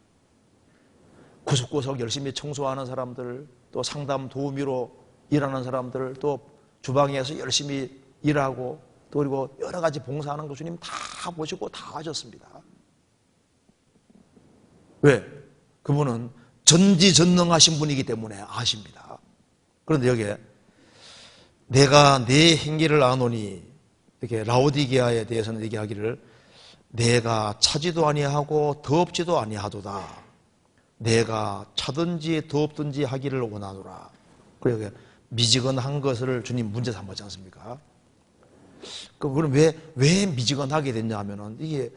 구석구석 열심히 청소하는 사람들, 또 상담 도우미로 일하는 사람들, 또 주방에서 열심히 일하고 또 그리고 여러 가지 봉사하는 거 주님 다 보시고 다 하셨습니다. 왜? 그분은 전지전능하신 분이기 때문에 아십니다. 그런데 여기에 내가 내 행위를 아노니 이렇게 라오디게아에 대해서는 얘기하기를 내가 차지도 아니하고 더없지도 아니하도다. 내가 차든지 더없든지 하기를 원하노라. 그리고 미지근한 것을 주님 문제 삼았지 않습니까? 그럼 왜 미지근하게 됐냐 하면은 이게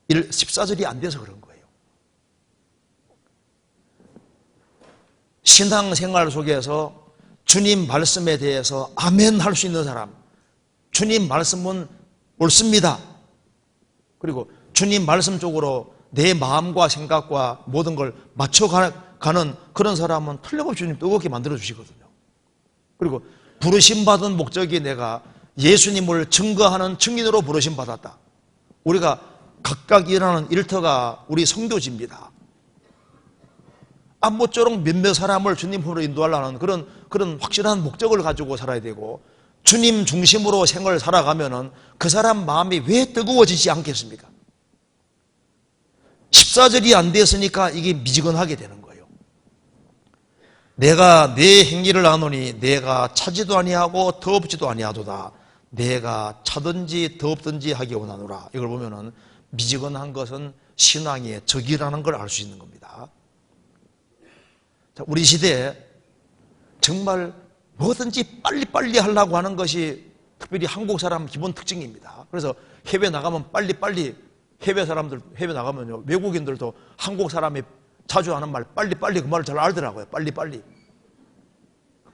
14절이 안 돼서 그런 거예요. 신앙생활 속에서 주님 말씀에 대해서 아멘 할 수 있는 사람, 주님 말씀은 옳습니다. 그리고 주님 말씀 쪽으로 내 마음과 생각과 모든 걸 맞춰가는 그런 사람은 틀림없이 주님 뜨겁게 만들어 주시거든요. 그리고 부르심받은 목적이 내가 예수님을 증거하는 증인으로 부르심받았다. 우리가 각각 일하는 일터가 우리 선교지입니다. 모쪼록 몇몇 사람을 주님으로 인도하려는 그런 확실한 목적을 가지고 살아야 되고, 주님 중심으로 생활을 살아가면은 그 사람 마음이 왜 뜨거워지지 않겠습니까? 14절이 안 됐으니까 이게 미지근하게 되는 거예요. 내가 내 행위를 아노니 내가 차지도 아니하고 더없지도 아니하도다. 내가 차든지 더없든지 하기 원하노라. 이걸 보면은 미지근한 것은 신앙의 적이라는 걸 알 수 있는 겁니다. 자, 우리 시대에 정말 뭐든지 빨리빨리 하려고 하는 것이 특별히 한국 사람 기본 특징입니다. 그래서 해외 나가면 빨리빨리, 해외 나가면요, 외국인들도 한국 사람이 자주 하는 말 빨리빨리, 그 말을 잘 알더라고요. 빨리빨리.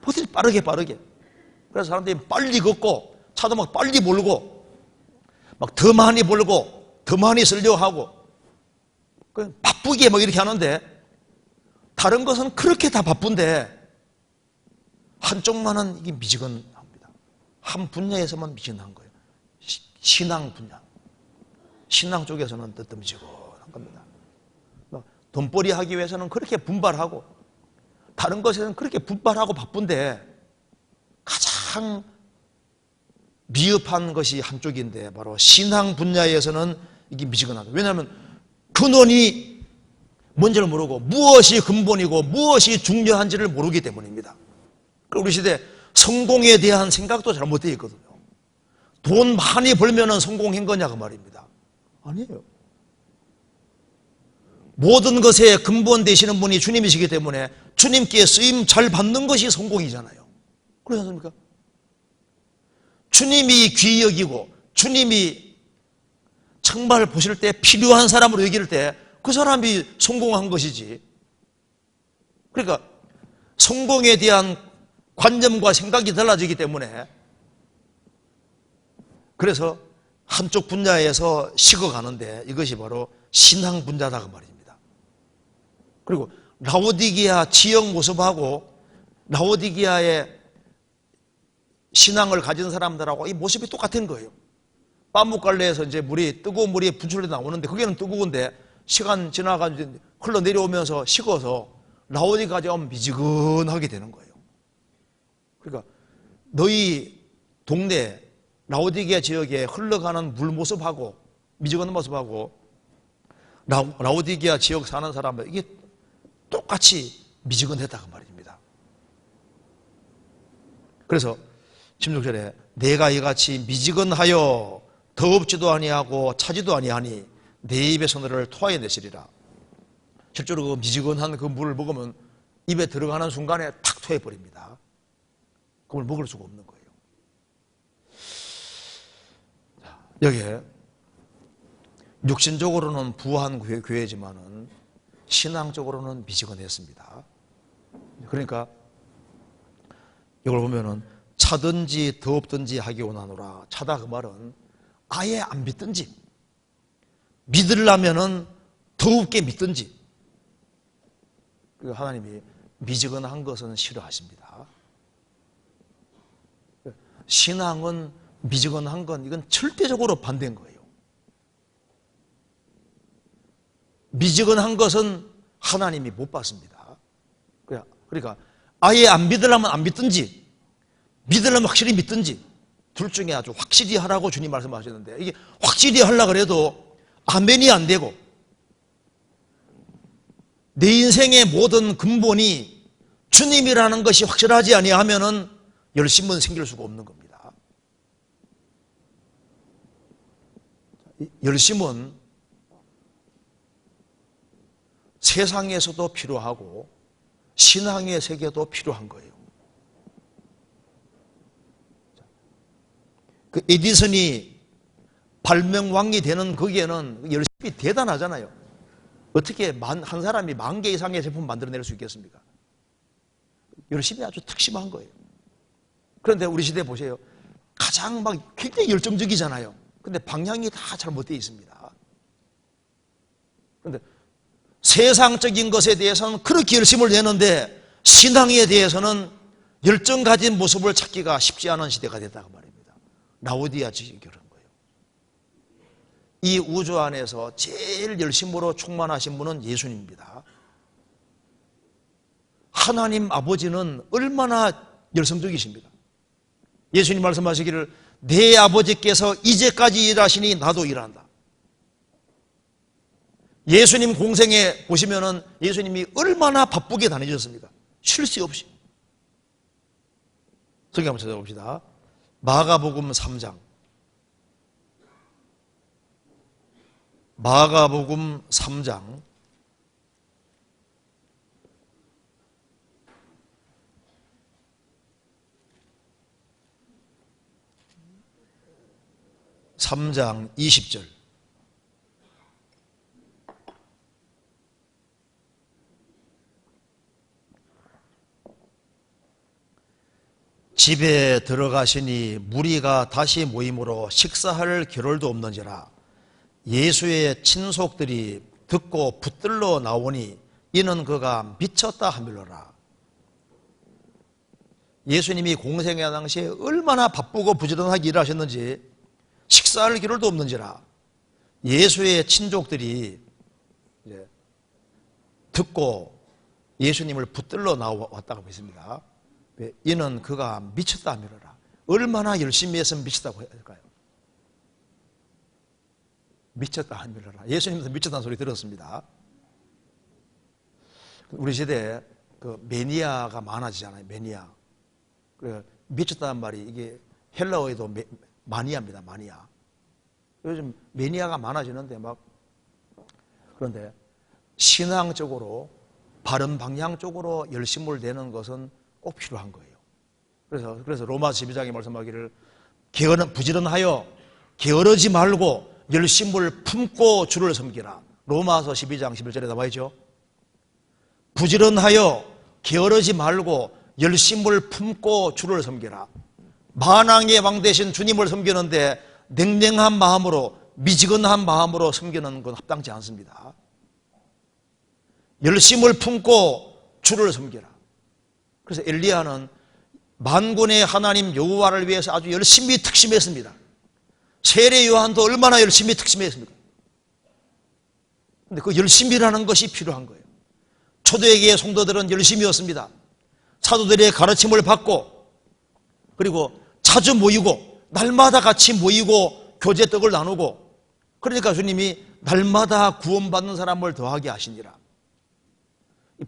뭐든지 빠르게. 그래서 사람들이 빨리 걷고 차도 막 빨리 몰고 막 더 많이 벌고 더 많이 쓰려고 하고 바쁘게 막 이렇게 하는데, 다른 것은 그렇게 다 바쁜데 한쪽만은 이게 미지근합니다. 한 분야에서만 미지근한 거예요. 신앙 분야. 신앙 쪽에서는 뜨뜻미지근한 겁니다. 돈벌이 하기 위해서는 그렇게 분발하고, 다른 것에서는 그렇게 분발하고 바쁜데, 가장 미흡한 것이 한쪽인데 바로 신앙 분야에서는 이게 미지근하다. 왜냐하면 근원이 뭔지를 모르고 무엇이 근본이고 무엇이 중요한지를 모르기 때문입니다. 우리 시대 성공에 대한 생각도 잘못되어 있거든요. 돈 많이 벌면 성공한 거냐 그 말입니다. 아니에요. 모든 것의 근본 되시는 분이 주님이시기 때문에 주님께 쓰임 잘 받는 것이 성공이잖아요. 그렇지 않습니까? 주님이 귀히 여기고 주님이 정말 보실 때 필요한 사람으로 여길 때 그 사람이 성공한 것이지. 그러니까 성공에 대한 관념과 생각이 달라지기 때문에, 그래서 한쪽 분야에서 식어가는데 이것이 바로 신앙 분야다 그 말입니다. 그리고 라오디게아 지역 모습하고 라오디게아의 신앙을 가진 사람들하고 이 모습이 똑같은 거예요. 빠묵갈래에서 이제 뜨거운 물이 분출해 나오는데 거기는 뜨거운데 시간 지나가지고 흘러내려오면서 식어서 라오디게아까지 오면 미지근하게 되는 거예요. 그러니까 너희 동네 라오디게아 지역에 흘러가는 물 모습하고 미지근한 모습하고 라오디게아 지역 사는 사람들 이게 똑같이 미지근했다고 말입니다. 그래서 16절에 내가 이같이 미지근하여 더없지도 아니하고 차지도 아니하니 내 입에서 너를 토하여 내시리라. 실제로 그 미지근한 그 물을 먹으면 입에 들어가는 순간에 탁 토해버립니다. 그걸 먹을 수가 없는 거예요. 여기에 육신적으로는 부한 교회지만은 신앙적으로는 미지근했습니다. 그러니까 이걸 보면은 차든지 더없든지 하기 원하노라. 차다 그 말은 아예 안 믿든지, 믿으려면은 더욱게 믿든지. 하나님이 미지근한 것은 싫어하십니다. 신앙은 미지근한 건 이건 절대적으로 반대인 거예요. 미지근한 것은 하나님이 못 받습니다. 그러니까 아예 안 믿으려면 안 믿든지, 믿으려면 확실히 믿든지, 둘 중에 아주 확실히 하라고 주님 말씀하셨는데, 이게 확실히 하려고 해도 아멘이 안 되고 내 인생의 모든 근본이 주님이라는 것이 확실하지 아니하면은 열심은 생길 수가 없는 겁니다. 열심은 세상에서도 필요하고 신앙의 세계도 필요한 거예요. 그 에디슨이 발명왕이 되는 거기에는 열심히 대단하잖아요. 어떻게 한 사람이 10,000개 이상의 제품 만들어낼 수 있겠습니까? 열심히 아주 특심한 거예요. 그런데 우리 시대 보세요. 가장 굉장히 열정적이잖아요. 근데 방향이 다 잘못되어 있습니다. 그런데 세상적인 것에 대해서는 그렇게 열심을 내는데 신앙에 대해서는 열정 가진 모습을 찾기가 쉽지 않은 시대가 됐다고 말입니다. 라오디아식이 그런 거예요. 이 우주 안에서 제일 열심으로 충만하신 분은 예수님입니다. 하나님 아버지는 얼마나 열성적이십니다. 예수님 말씀하시기를 내 아버지께서 이제까지 일하시니 나도 일한다. 예수님 공생에 보시면은 예수님이 얼마나 바쁘게 다니셨습니까? 쉴 새 없이. 성경 한번 찾아봅시다. 마가복음 3장. 마가복음 3장 3장 20절. 집에 들어가시니 무리가 다시 모임으로 식사할 겨를도 없는지라. 예수의 친속들이 듣고 붙들러 나오니 이는 그가 미쳤다 하밀러라. 예수님이 공생의 당시에 얼마나 바쁘고 부지런하게 일하셨는지 식사할 겨를도 없는지라. 예수의 친족들이 듣고 예수님을 붙들러 나왔다고 했습니다. 이는 그가 미쳤다 하밀어라. 얼마나 열심히 했으면 미쳤다고 할까요? 미쳤다 하밀어라. 예수님도 미쳤다는 소리 들었습니다. 우리 시대에 그 매니아가 많아지잖아요. 매니아. 그래 미쳤다는 말이 이게 헬라어에도 마니아입니다. 마니아. 요즘 매니아가 많아지는데 그런데 신앙적으로 바른 방향 쪽으로 열심을 내는 것은 꼭 필요한 거예요. 그래서 로마서 12장에 말씀하기를 부지런하여 게으르지 말고 열심을 품고 주를 섬기라. 로마서 12장 11절에 나와 있죠. 부지런하여 게으르지 말고 열심을 품고 주를 섬기라. 만왕의 왕 되신 주님을 섬기는데 냉랭한 마음으로 미지근한 마음으로 섬기는 건 합당치 않습니다. 열심을 품고 주를 섬기라. 그래서 엘리야는 만군의 하나님 여호와를 위해서 아주 열심히 특심했습니다. 세례 요한도 얼마나 열심히 특심했습니까? 그런데 그 열심이라는 것이 필요한 거예요. 초대교회 성도들은 열심이었습니다. 사도들의 가르침을 받고 그리고 자주 모이고 날마다 같이 모이고 교제떡을 나누고 그러니까 주님이 날마다 구원받는 사람을 더하게 하시니라.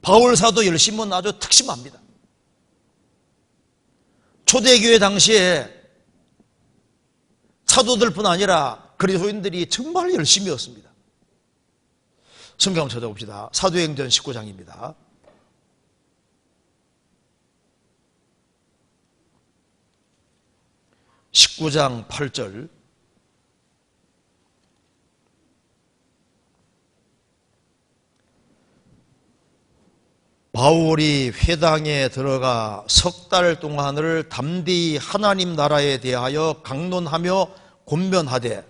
바울 사도 열심은 아주 특심합니다. 초대교회 당시에 사도들뿐 아니라 그리스도인들이 정말 열심이었습니다. 성경 한번 찾아봅시다. 사도행전 19장입니다. (19장 8절) 바울이 회당에 들어가 석 달 동안을 담대히 하나님 나라에 대하여 강론하며 권면하되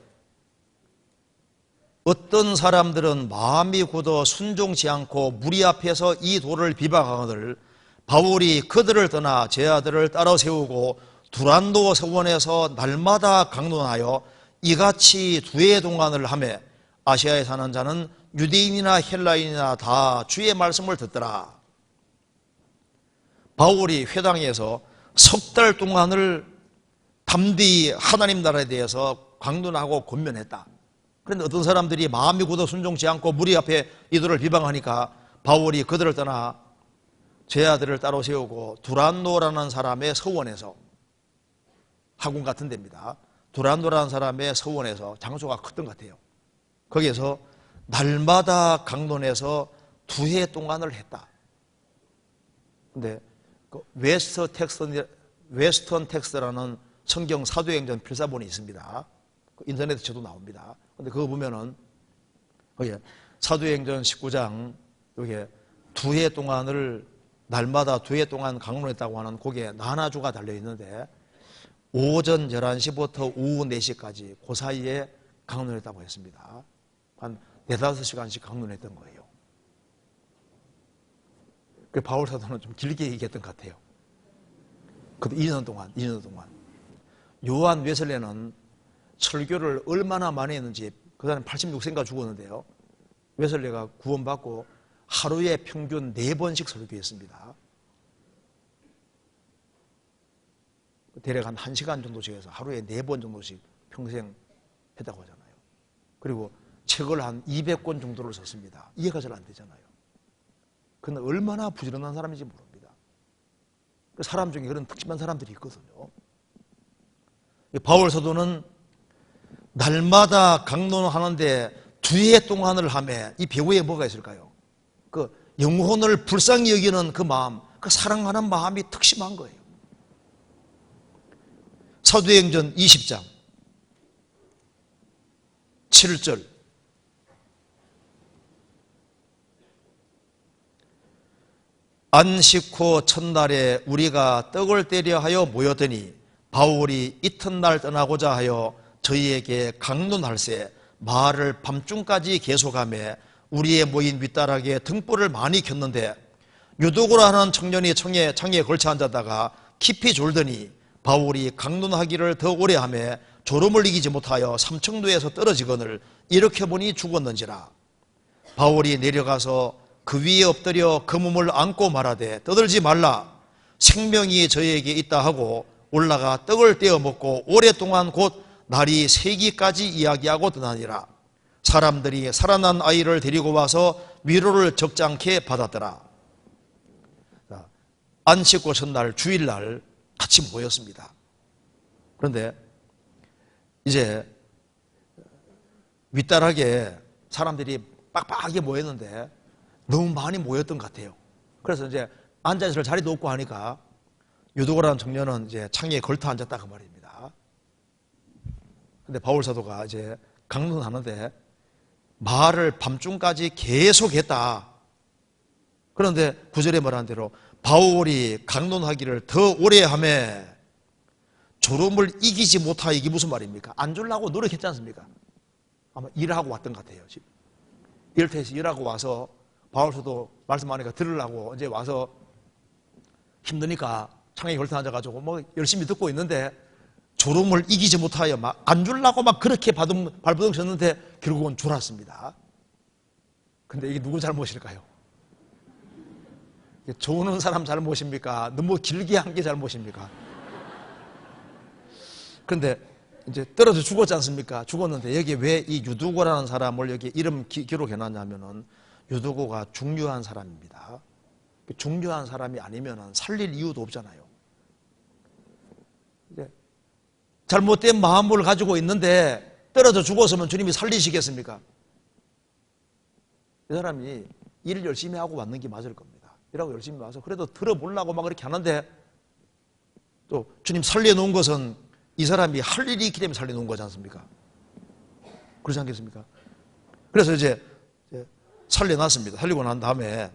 어떤 사람들은 마음이 굳어 순종치 않고 무리 앞에서 이 도를 비방하거늘 바울이 그들을 떠나 제 아들을 따라 세우고 두란노 서원에서 날마다 강론하여 이같이 2해 동안을 하매 아시아에 사는 자는 유대인이나 헬라인이나 다 주의 말씀을 듣더라. 바울이 회당에서 석 달 동안을 담대히 하나님 나라에 대해서 강론하고 권면했다. 그런데 어떤 사람들이 마음이 굳어 순종치 않고 무리 앞에 이들을 비방하니까 바울이 그들을 떠나 제 아들을 따로 세우고 두란노라는 사람의 서원에서, 학원 같은 데입니다. 두란노라는 사람의 서원에서, 장소가 컸던 것 같아요. 거기에서 날마다 강론해서 2해 동안을 했다. 근데 그 웨스턴 텍스트라는 성경 사도행전 필사본이 있습니다. 인터넷에 저도 나옵니다. 근데 그거 보면은 거기에 사도행전 19장 여기에 2해 동안을 날마다 2해 동안 강론했다고 하는 거기에 나나주가 달려 있는데 오전 11시부터 오후 4시까지 그 사이에 강론했다고 했습니다. 한 4-5시간씩 강론했던 거예요. 그 바울 사도는 좀 길게 얘기했던 것 같아요. 그도 2년 동안. 요한 웨슬레는 설교를 얼마나 많이 했는지, 그 사람 86세인가 죽었는데요. 웨슬레가 구원받고 하루에 평균 4번씩 설교했습니다. 대략 한 1시간 정도씩 해서 하루에 4번 정도씩 평생 했다고 하잖아요. 그리고 책을 한 200권 정도를 썼습니다. 이해가 잘 안 되잖아요. 그는 얼마나 부지런한 사람인지 모릅니다. 사람 중에 그런 특심한 사람들이 있거든요. 바울 사도는 날마다 강론하는데 2해 동안을 하며 이 배후에 뭐가 있을까요? 그 영혼을 불쌍히 여기는 그 마음, 그 사랑하는 마음이 특심한 거예요. 사도행전 20장 7절 안식 후 첫날에 우리가 떡을 떼려 하여 모였더니 바울이 이튿날 떠나고자 하여 저희에게 강론할세 말을 밤중까지 계속하며 우리의 모인 윗다락에 등불을 많이 켰는데 유도고라 하는 청년이 창에 걸쳐 앉았다가 깊이 졸더니 바울이 강론하기를 더 오래 하며 졸음을 이기지 못하여 삼청도에서 떨어지거늘 일으켜보니 죽었는지라. 바울이 내려가서 그 위에 엎드려 그 몸을 안고 말하되 떠들지 말라 생명이 저에게 있다 하고 올라가 떡을 떼어 먹고 오랫동안 곧 날이 새기까지 이야기하고 떠나니라. 사람들이 살아난 아이를 데리고 와서 위로를 적잖게 받았더라. 안식고 첫날 주일날 같이 모였습니다. 그런데 이제 윗다락에 사람들이 빡빡하게 모였는데 너무 많이 모였던 것 같아요. 그래서 이제 앉아있을 자리도 없고 하니까 유도고라는 청년은 이제 창에 걸터 앉았다 그 말입니다. 근데 바울 사도가 이제 강론하는데 말을 밤중까지 계속했다. 그런데 9절에 말한 대로 바울이 강론하기를 더 오래 하며 졸음을 이기지 못하여, 이게 무슨 말입니까? 안 졸라고 노력했지 않습니까? 아마 일하고 왔던 것 같아요. 일터에서 일하고 와서 바울 사도 말씀하니까 들으려고 이제 와서 힘드니까 창에 걸터 앉아가지고 뭐 열심히 듣고 있는데 졸음을 이기지 못하여 막 안 졸라고 막 그렇게 발버둥 쳤는데 결국은 졸았습니다. 근데 이게 누구 잘못일까요? 조는 사람 잘못입니까? 너무 길게 한 게 잘못입니까? 그런데 이제 떨어져 죽었지 않습니까? 죽었는데 여기 왜 이 유두고라는 사람을 여기 이름 기록해놨냐면은 유두고가 중요한 사람입니다. 중요한 사람이 아니면은 살릴 이유도 없잖아요. 이제 잘못된 마음을 가지고 있는데 떨어져 죽었으면 주님이 살리시겠습니까? 이 사람이 일을 열심히 하고 왔는 게 맞을 겁니다. 일하고 열심히 와서 그래도 들어보려고 막 그렇게 하는데 또 주님 살려놓은 것은 이 사람이 할 일이 있기 때문에 살려놓은 거지 않습니까? 그렇지 않겠습니까? 그래서 이제 살려놨습니다. 살리고 난 다음에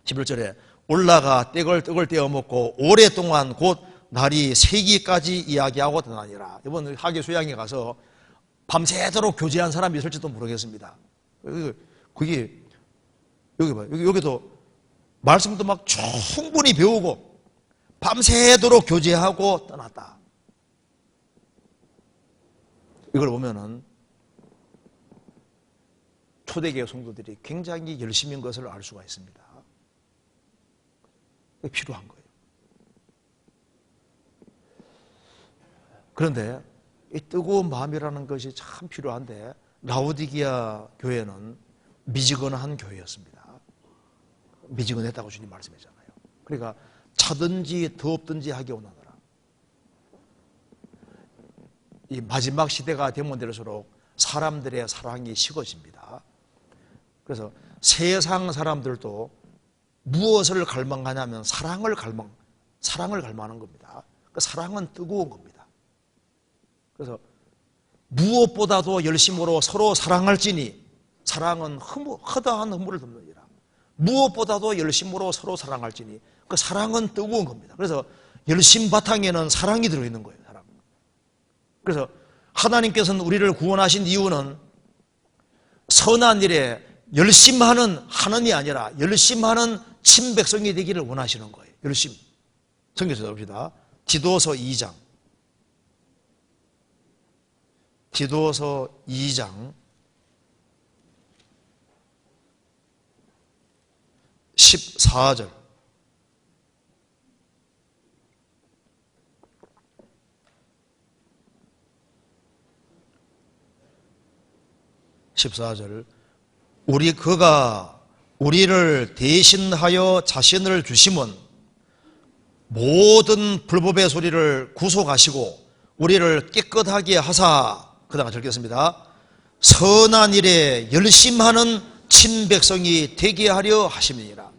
11절에 올라가 떡을 떼어 먹고 오랫동안 곧 날이 새기까지 이야기하고 떠나니라. 이번 학예 수양에 가서 밤새도록 교제한 사람이 있을지도 모르겠습니다. 그게 여기 봐요. 여기도 말씀도 막 충분히 배우고 밤새도록 교제하고 떠났다. 이걸 보면은 초대교회 성도들이 굉장히 열심인 것을 알 수가 있습니다. 필요한 거예요. 그런데 이 뜨거운 마음이라는 것이 참 필요한데 라오디게아 교회는 미지근한 교회였습니다. 미지근했다고 주님 말씀하잖아요. 그러니까 차든지 덥든지 하게 원하노라. 이 마지막 시대가 되면 될수록 사람들의 사랑이 식어집니다. 그래서 세상 사람들도 무엇을 갈망하냐면 사랑을 갈망하는 겁니다. 그 사랑은 뜨거운 겁니다. 그래서 무엇보다도 열심으로 서로 사랑할지니 사랑은 허다한 허물을 덮느니라. 무엇보다도 열심으로 서로 사랑할지니 그 사랑은 뜨거운 겁니다. 그래서 열심 바탕에는 사랑이 들어있는 거예요. 사랑. 그래서 하나님께서는 우리를 구원하신 이유는 선한 일에 열심하는 하는이 아니라 열심하는 친백성이 되기를 원하시는 거예요. 열심. 성경에서 봅시다. 디도서 2장. 디도서 2장 14절. 그가 우리를 대신하여 자신을 주심은 모든 불법의 소리를 구속하시고 우리를 깨끗하게 하사, 그 다음에 적겠습니다. 선한 일에 열심하는 친백성이 되게 하려 하심이니라.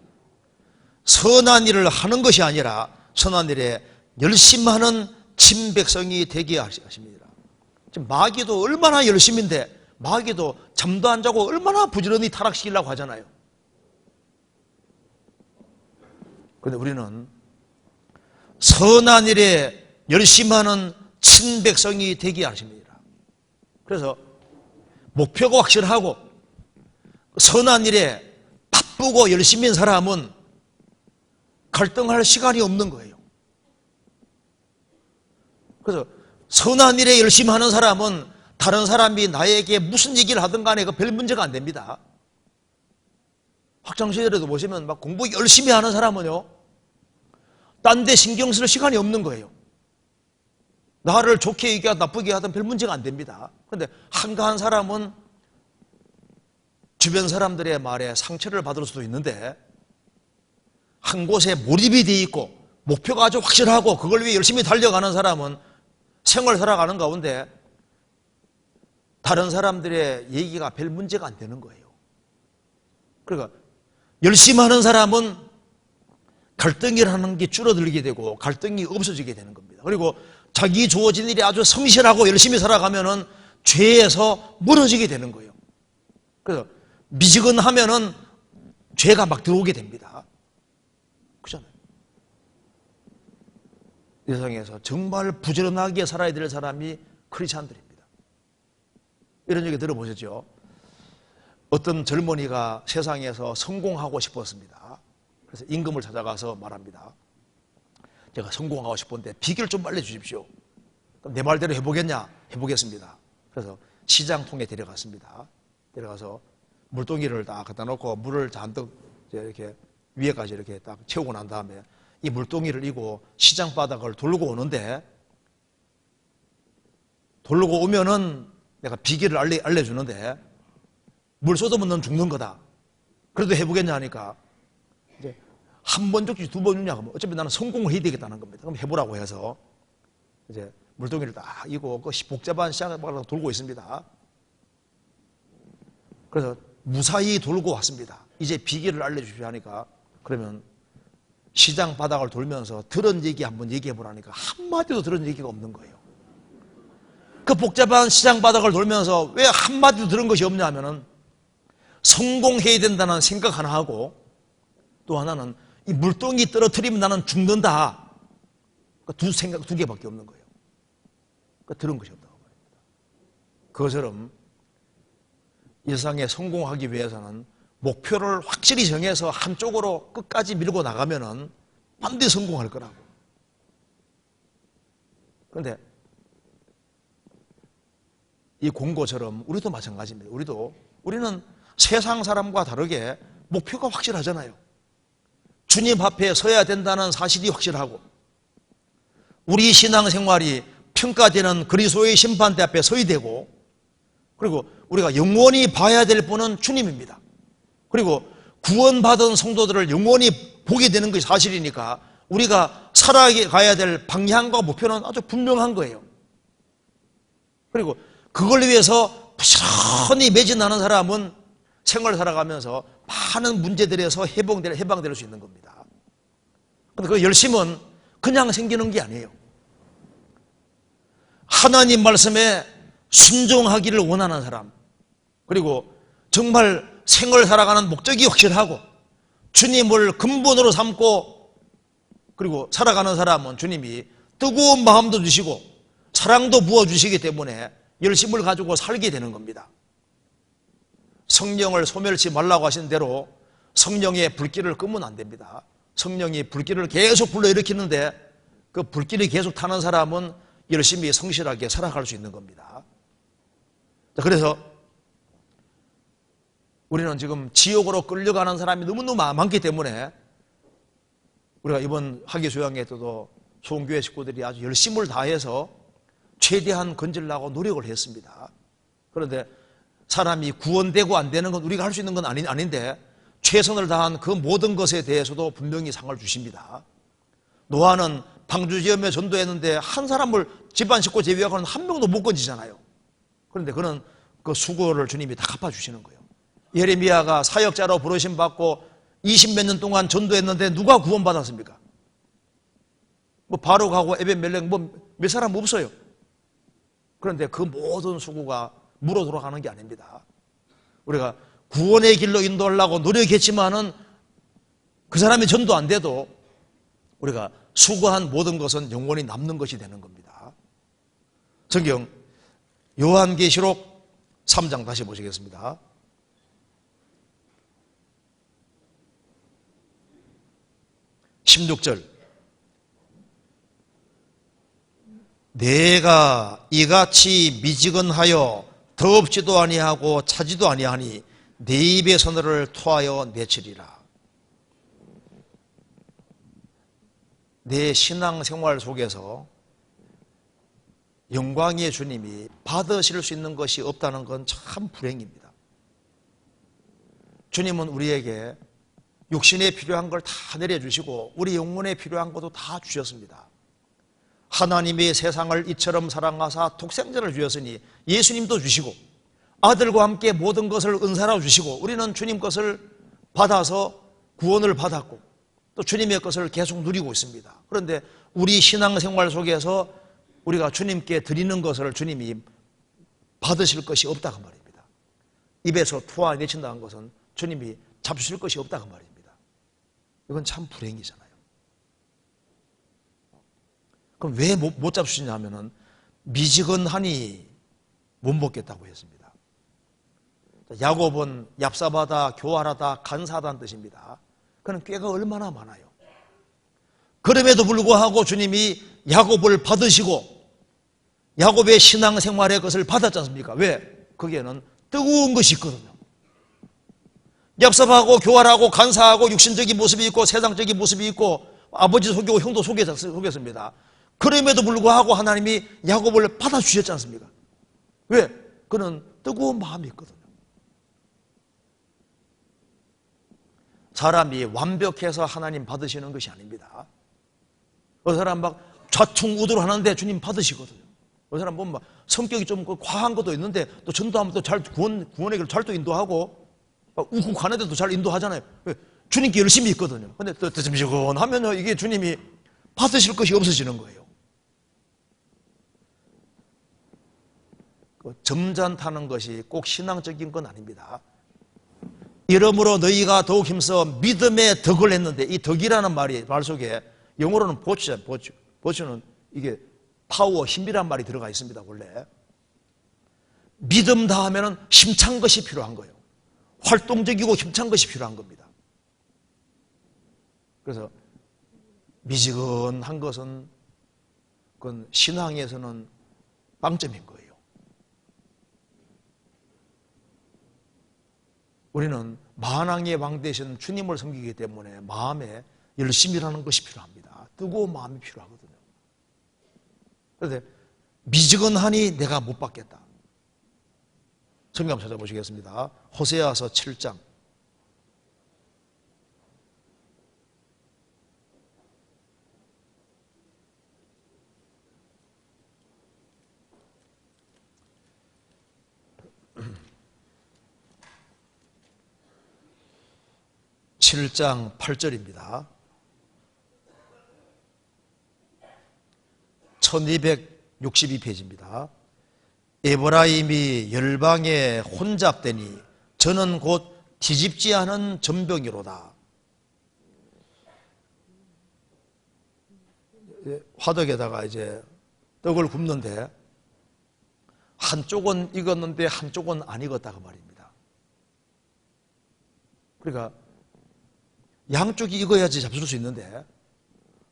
선한 일을 하는 것이 아니라 선한 일에 열심하는 친백성이 되게 하십니다. 지금 마귀도 얼마나 열심인데, 마귀도 잠도 안 자고 얼마나 부지런히 타락시키려고 하잖아요. 그런데 우리는 선한 일에 열심하는 친백성이 되게 하십니다. 그래서 목표가 확실하고 선한 일에 바쁘고 열심인 사람은 갈등할 시간이 없는 거예요. 그래서 선한 일에 열심히 하는 사람은 다른 사람이 나에게 무슨 얘기를 하든 간에 그 별 문제가 안 됩니다. 학창시절에도 보시면 막 공부 열심히 하는 사람은요, 딴 데 신경 쓸 시간이 없는 거예요. 나를 좋게 얘기하든 나쁘게 하든 별 문제가 안 됩니다. 그런데 한가한 사람은 주변 사람들의 말에 상처를 받을 수도 있는데, 한 곳에 몰입이 되어 있고 목표가 아주 확실하고 그걸 위해 열심히 달려가는 사람은 생활 살아가는 가운데 다른 사람들의 얘기가 별 문제가 안 되는 거예요. 그러니까 열심히 하는 사람은 갈등이라는 게 줄어들게 되고 갈등이 없어지게 되는 겁니다. 그리고 자기 주어진 일에 아주 성실하고 열심히 살아가면은 죄에서 멀어지게 되는 거예요. 그래서 미지근하면은 죄가 막 들어오게 됩니다. 그렇잖아요. 이 세상에서 정말 부지런하게 살아야 될 사람이 크리스찬들입니다. 이런 얘기 들어보셨죠? 어떤 젊은이가 세상에서 성공하고 싶었습니다. 그래서 임금을 찾아가서 말합니다. 제가 성공하고 싶은데 비결 좀 알려주십시오. 그럼 내 말대로 해보겠냐? 해보겠습니다. 그래서 시장통에 데려갔습니다. 데려가서 물동이를 딱 갖다 놓고 물을 잔뜩 이렇게 위에까지 이렇게 딱 채우고 난 다음에 이 물동이를 이고 시장 바닥을 돌고 오는데, 돌고 오면은 내가 비결을 알려주는데 물 쏟으면 넌 죽는 거다. 그래도 해보겠냐 하니까 이제 한 번 죽지 두 번 죽냐 하면 어차피 나는 성공을 해야 되겠다는 겁니다. 그럼 해보라고 해서 이제 물동이를 딱 이고 그 복잡한 시장을 돌고 있습니다. 그래서 무사히 돌고 왔습니다. 이제 비결을 알려주십시오 하니까, 그러면 시장 바닥을 돌면서 들은 얘기 한번 얘기해 보라니까 한마디도 들은 얘기가 없는 거예요. 그 복잡한 시장 바닥을 돌면서 왜 한마디도 들은 것이 없냐 하면은 성공해야 된다는 생각 하나 하고, 또 하나는 이 물동이 떨어뜨리면 나는 죽는다. 두 생각, 두 개밖에 없는 거예요. 들은 것이 없다고 말입니다. 그것처럼 이 세상에 성공하기 위해서는 목표를 확실히 정해서 한쪽으로 끝까지 밀고 나가면은 반드시 성공할 거라고. 그런데 이 공고처럼 우리도 마찬가지입니다. 우리는 세상 사람과 다르게 목표가 확실하잖아요. 주님 앞에 서야 된다는 사실이 확실하고, 우리 신앙생활이 평가되는 그리스도의 심판대 앞에 서야 되고, 그리고 우리가 영원히 봐야 될 분은 주님입니다. 그리고 구원받은 성도들을 영원히 보게 되는 것이 사실이니까 우리가 살아가야 될 방향과 목표는 아주 분명한 거예요. 그리고 그걸 위해서 부지런히 매진하는 사람은 생활을 살아가면서 많은 문제들에서 해방될 수 있는 겁니다. 그런데 그 열심은 그냥 생기는 게 아니에요. 하나님 말씀에 순종하기를 원하는 사람, 그리고 정말 생을 살아가는 목적이 확실하고 주님을 근본으로 삼고 그리고 살아가는 사람은 주님이 뜨거운 마음도 주시고 사랑도 부어주시기 때문에 열심을 가지고 살게 되는 겁니다. 성령을 소멸치 말라고 하신 대로 성령의 불길을 끄면 안 됩니다. 성령이 불길을 계속 불러일으키는데 그 불길이 계속 타는 사람은 열심히 성실하게 살아갈 수 있는 겁니다. 그래서 우리는 지금 지옥으로 끌려가는 사람이 너무너무 많기 때문에 우리가 이번 학예수양회 때도 소원교회 식구들이 아주 열심을 다해서 최대한 건지려고 노력을 했습니다. 그런데 사람이 구원되고 안 되는 건 우리가 할 수 있는 건 아닌데 최선을 다한 그 모든 것에 대해서도 분명히 상을 주십니다. 노아는 방주지엄에 전도했는데 한 사람을 집안 식구 제외하고는 한 명도 못 건지잖아요. 그런데 그는 그 수고를 주님이 다 갚아주시는 거예요. 예레미야가 사역자로 부르심 받고 20몇 년 동안 전도했는데 누가 구원받았습니까? 뭐 바룩하고 에벤멜렉 뭐 몇 사람 없어요. 그런데 그 모든 수고가 물어 돌아가는 게 아닙니다. 우리가 구원의 길로 인도하려고 노력했지만은 그 사람이 전도 안 돼도 우리가 수고한 모든 것은 영원히 남는 것이 되는 겁니다. 성경 요한계시록 3장 다시 보시겠습니다. (16절) 내가 이같이 미지근하여 더럽지도 아니하고 차지도 아니하니 내 입의 서늘을 토하여 내치리라. 내 신앙생활 속에서 영광의 주님이 받으실 수 있는 것이 없다는 건 참 불행입니다. 주님은 우리에게 육신에 필요한 걸 다 내려주시고 우리 영혼에 필요한 것도 다 주셨습니다. 하나님이 세상을 이처럼 사랑하사 독생자를 주셨으니 예수님도 주시고 아들과 함께 모든 것을 은사로 주시고 우리는 주님 것을 받아서 구원을 받았고 또 주님의 것을 계속 누리고 있습니다. 그런데 우리 신앙생활 속에서 우리가 주님께 드리는 것을 주님이 받으실 것이 없다고 말입니다. 입에서 토해내친다는 것은 주님이 잡수실 것이 없다고 말입니다. 이건 참 불행이잖아요. 그럼 왜 못 잡수시냐 하면은 미지근하니 못 먹겠다고 했습니다. 야곱은 얍삽하다, 교활하다, 간사하다는 뜻입니다. 그는 꾀가 얼마나 많아요. 그럼에도 불구하고 주님이 야곱을 받으시고 야곱의 신앙생활의 것을 받았지 않습니까? 왜? 거기에는 뜨거운 것이 있거든요. 얍삽하고 교활하고 간사하고 육신적인 모습이 있고 세상적인 모습이 있고 아버지 속이고 형도 속였습니다. 그럼에도 불구하고 하나님이 야곱을 받아주셨지 않습니까? 왜? 그는 뜨거운 마음이 있거든요. 사람이 완벽해서 하나님 받으시는 것이 아닙니다. 그 사람 막 좌퉁우돌 하는데 주님 받으시거든요. 그 사람 보면 막 성격이 좀 과한 것도 있는데 또 전도하면 또 잘 구원의 길을 잘 또 인도하고 우국하는데도 잘 인도하잖아요. 주님께 열심히 있거든요. 근데 또 점시건 하면요 이게 주님이 받으실 것이 없어지는 거예요. 점잖다는 것이 꼭 신앙적인 건 아닙니다. 이러므로 너희가 더욱 힘써 믿음의 덕을 했는데 이 덕이라는 말 속에 영어로는 보추는 이게 파워, 힘이란 말이 들어가 있습니다. 원래 믿음 다음에는 힘찬 것이 필요한 거예요. 활동적이고 힘찬 것이 필요한 겁니다. 그래서 미지근한 것은 그건 신앙에서는 빵점인 거예요. 우리는 만왕의 왕 되신 주님을 섬기기 때문에 마음에 열심히 일하는 것이 필요합니다. 뜨거운 마음이 필요하거든요. 그런데 미지근하니 내가 못 받겠다. 성경 한번 찾아보시겠습니다. 호세아서 7장 7장 8절입니다. 1262페이지입니다. 에브라임이 열방에 혼잡되니 저는 곧 뒤집지 않은 전병이로다. 화덕에다가 이제 떡을 굽는데 한쪽은 익었는데 한쪽은 안 익었다고 말입니다. 그러니까 양쪽이 익어야지 잡술 수 있는데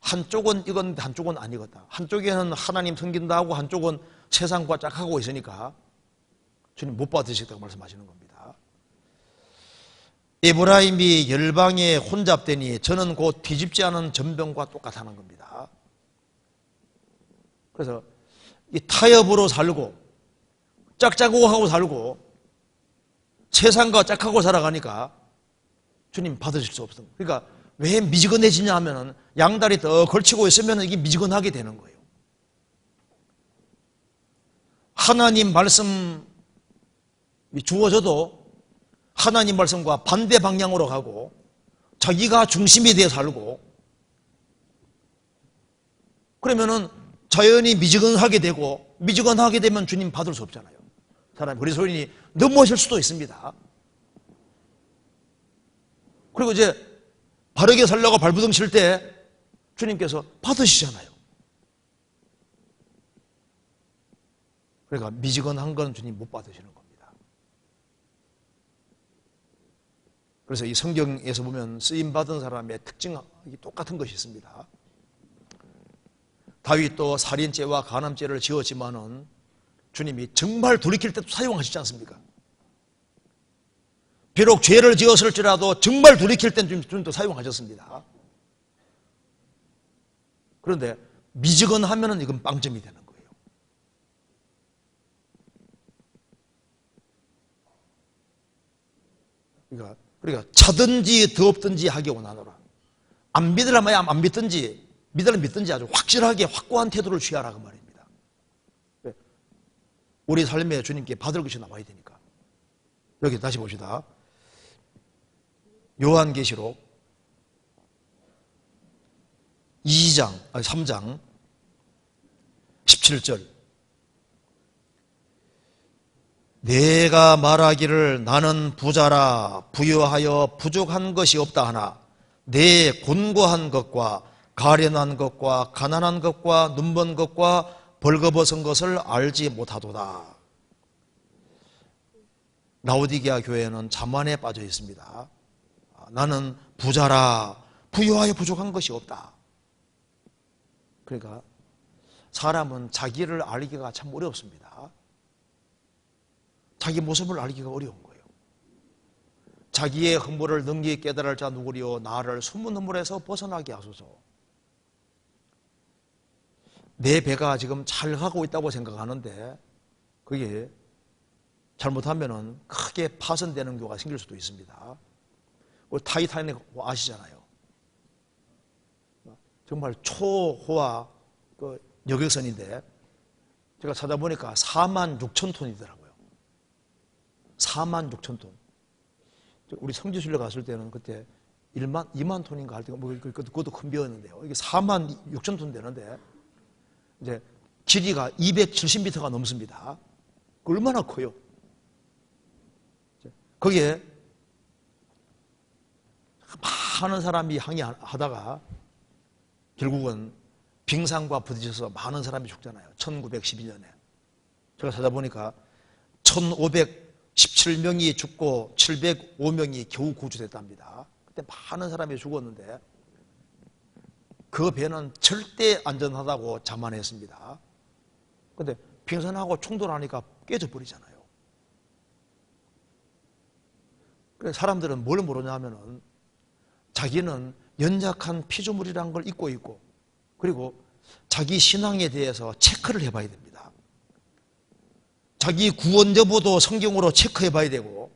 한쪽은 익었는데 한쪽은 안 익었다. 한쪽에는 하나님 섬긴다 하고 한쪽은 세상과 짝하고 있으니까 주님 못 받으시겠다고 말씀하시는 겁니다. 에브라임이 열방에 혼잡되니 저는 곧 뒤집지 않은 전병과 똑같다는 겁니다. 그래서 이 타협으로 살고 짝짝고 하고 살고 세상과 짝하고 살아가니까 주님 받으실 수 없습니다. 그러니까 왜 미지근해지냐 하면은 양다리 더 걸치고 있으면 이게 미지근하게 되는 거예요. 하나님 말씀이 주어져도 하나님 말씀과 반대 방향으로 가고 자기가 중심이 되어 살고 그러면은 자연히 미지근하게 되고 미지근하게 되면 주님 받을 수 없잖아요. 사람이 그리스도인이 넘어질 수도 있습니다. 그리고 이제 바르게 살려고 발부둥 칠 때 주님께서 받으시잖아요. 그러니까 미지근한 건 주님 못 받으시는 겁니다. 그래서 이 성경에서 보면 쓰임받은 사람의 특징이 똑같은 것이 있습니다. 다윗도 살인죄와 간암죄를 지었지만은 주님이 정말 돌이킬 때도 사용하시지 않습니까? 비록 죄를 지었을지라도 정말 돌이킬 때는 주님도 사용하셨습니다. 그런데 미지근하면은 이건 빵점이 되는 거예요. 그러니까 차든지 더없든지 하기 원하노라. 안 믿으라면 안 믿든지 믿으라 믿든지 아주 확실하게 확고한 태도를 취하라 그 말입니다. 우리 삶에 주님께 받을 것이 나와야 되니까. 여기 다시 봅시다. 요한계시록 3장 17절 내가 말하기를 나는 부자라 부유하여 부족한 것이 없다 하나 내 곤고한 것과 가련한 것과 가난한 것과 눈먼 것과 벌거벗은 것을 알지 못하도다. 라오디게아 교회는 자만에 빠져 있습니다. 나는 부자라 부유하여 부족한 것이 없다. 그러니까 사람은 자기를 알기가 참 어렵습니다. 자기 모습을 알기가 어려운 거예요. 자기의 흥모를 능히 깨달을 자 누구리요 나를 숨은 허물에서 벗어나게 하소서. 내 배가 지금 잘 가고 있다고 생각하는데 그게 잘못하면 크게 파손되는 경우가 생길 수도 있습니다. 타이타닉 아시잖아요. 정말 초호화 그 여객선인데 제가 찾아보니까 46,000톤이더라고요. 46,000톤. 우리 성지순례 갔을 때는 그때 2만 톤인가 할 때가 그것도 큰 배였는데요. 이게 46,000톤 되는데 이제 길이가 270m가 넘습니다. 얼마나 커요? 거기에 많은 사람이 항해하다가 결국은 빙산과 부딪혀서 많은 사람이 죽잖아요. 1912년에. 제가 찾아보니까 1517명이 죽고 705명이 겨우 구조됐답니다. 그때 많은 사람이 죽었는데 그 배는 절대 안전하다고 자만했습니다. 그런데 빙산하고 충돌하니까 깨져버리잖아요. 그래서 사람들은 뭘 모르냐 하면은 자기는 연약한 피조물이라는 걸 잊고 있고 그리고 자기 신앙에 대해서 체크를 해봐야 됩니다. 자기 구원 여부도 성경으로 체크해 봐야 되고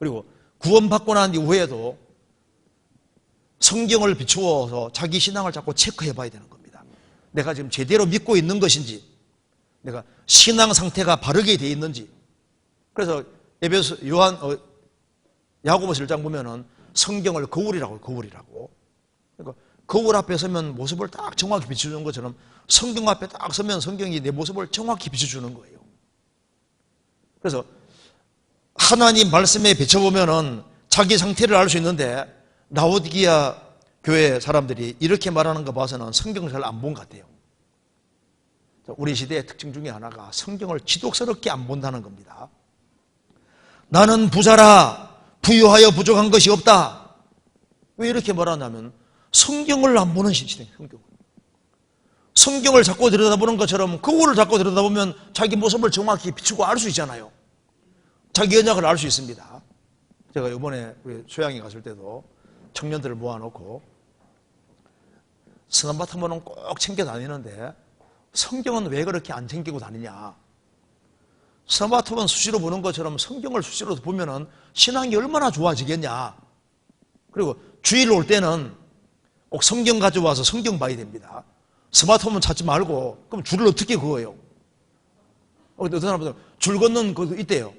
그리고 구원받고 난 이후에도 성경을 비추어서 자기 신앙을 자꾸 체크해 봐야 되는 겁니다. 내가 지금 제대로 믿고 있는 것인지 내가 신앙 상태가 바르게 되어 있는지. 그래서 야고보서 1장 보면은 성경을 거울이라고. 그러니까 거울 앞에 서면 모습을 딱 정확히 비춰주는 것처럼 성경 앞에 딱 서면 성경이 내 모습을 정확히 비춰주는 거예요. 그래서 하나님 말씀에 비춰보면은 자기 상태를 알 수 있는데 라오디게아 교회 사람들이 이렇게 말하는 거 봐서는 성경을 잘 안 본 것 같아요. 우리 시대의 특징 중에 하나가 성경을 지독스럽게 안 본다는 겁니다. 나는 부자라 부유하여 부족한 것이 없다. 왜 이렇게 말하냐면 성경을 안 보는 시대. 성경을 자꾸 들여다보는 것처럼 거울을 자꾸 들여다보면 자기 모습을 정확히 비추고 알 수 있잖아요. 자기 언약을 알 수 있습니다. 제가 이번에 우리 소양이 갔을 때도 청년들을 모아놓고 스난밭 한 번은 꼭 챙겨 다니는데 성경은 왜 그렇게 안 챙기고 다니냐. 스난밭 한 번 수시로 보는 것처럼 성경을 수시로 보면은 신앙이 얼마나 좋아지겠냐. 그리고 주일 올 때는 꼭 성경 가져와서 성경 봐야 됩니다. 스마트폰 찾지 말고 그럼 줄을 어떻게 그어요? 어떤 사람들은 줄 걷는 것도 있대요.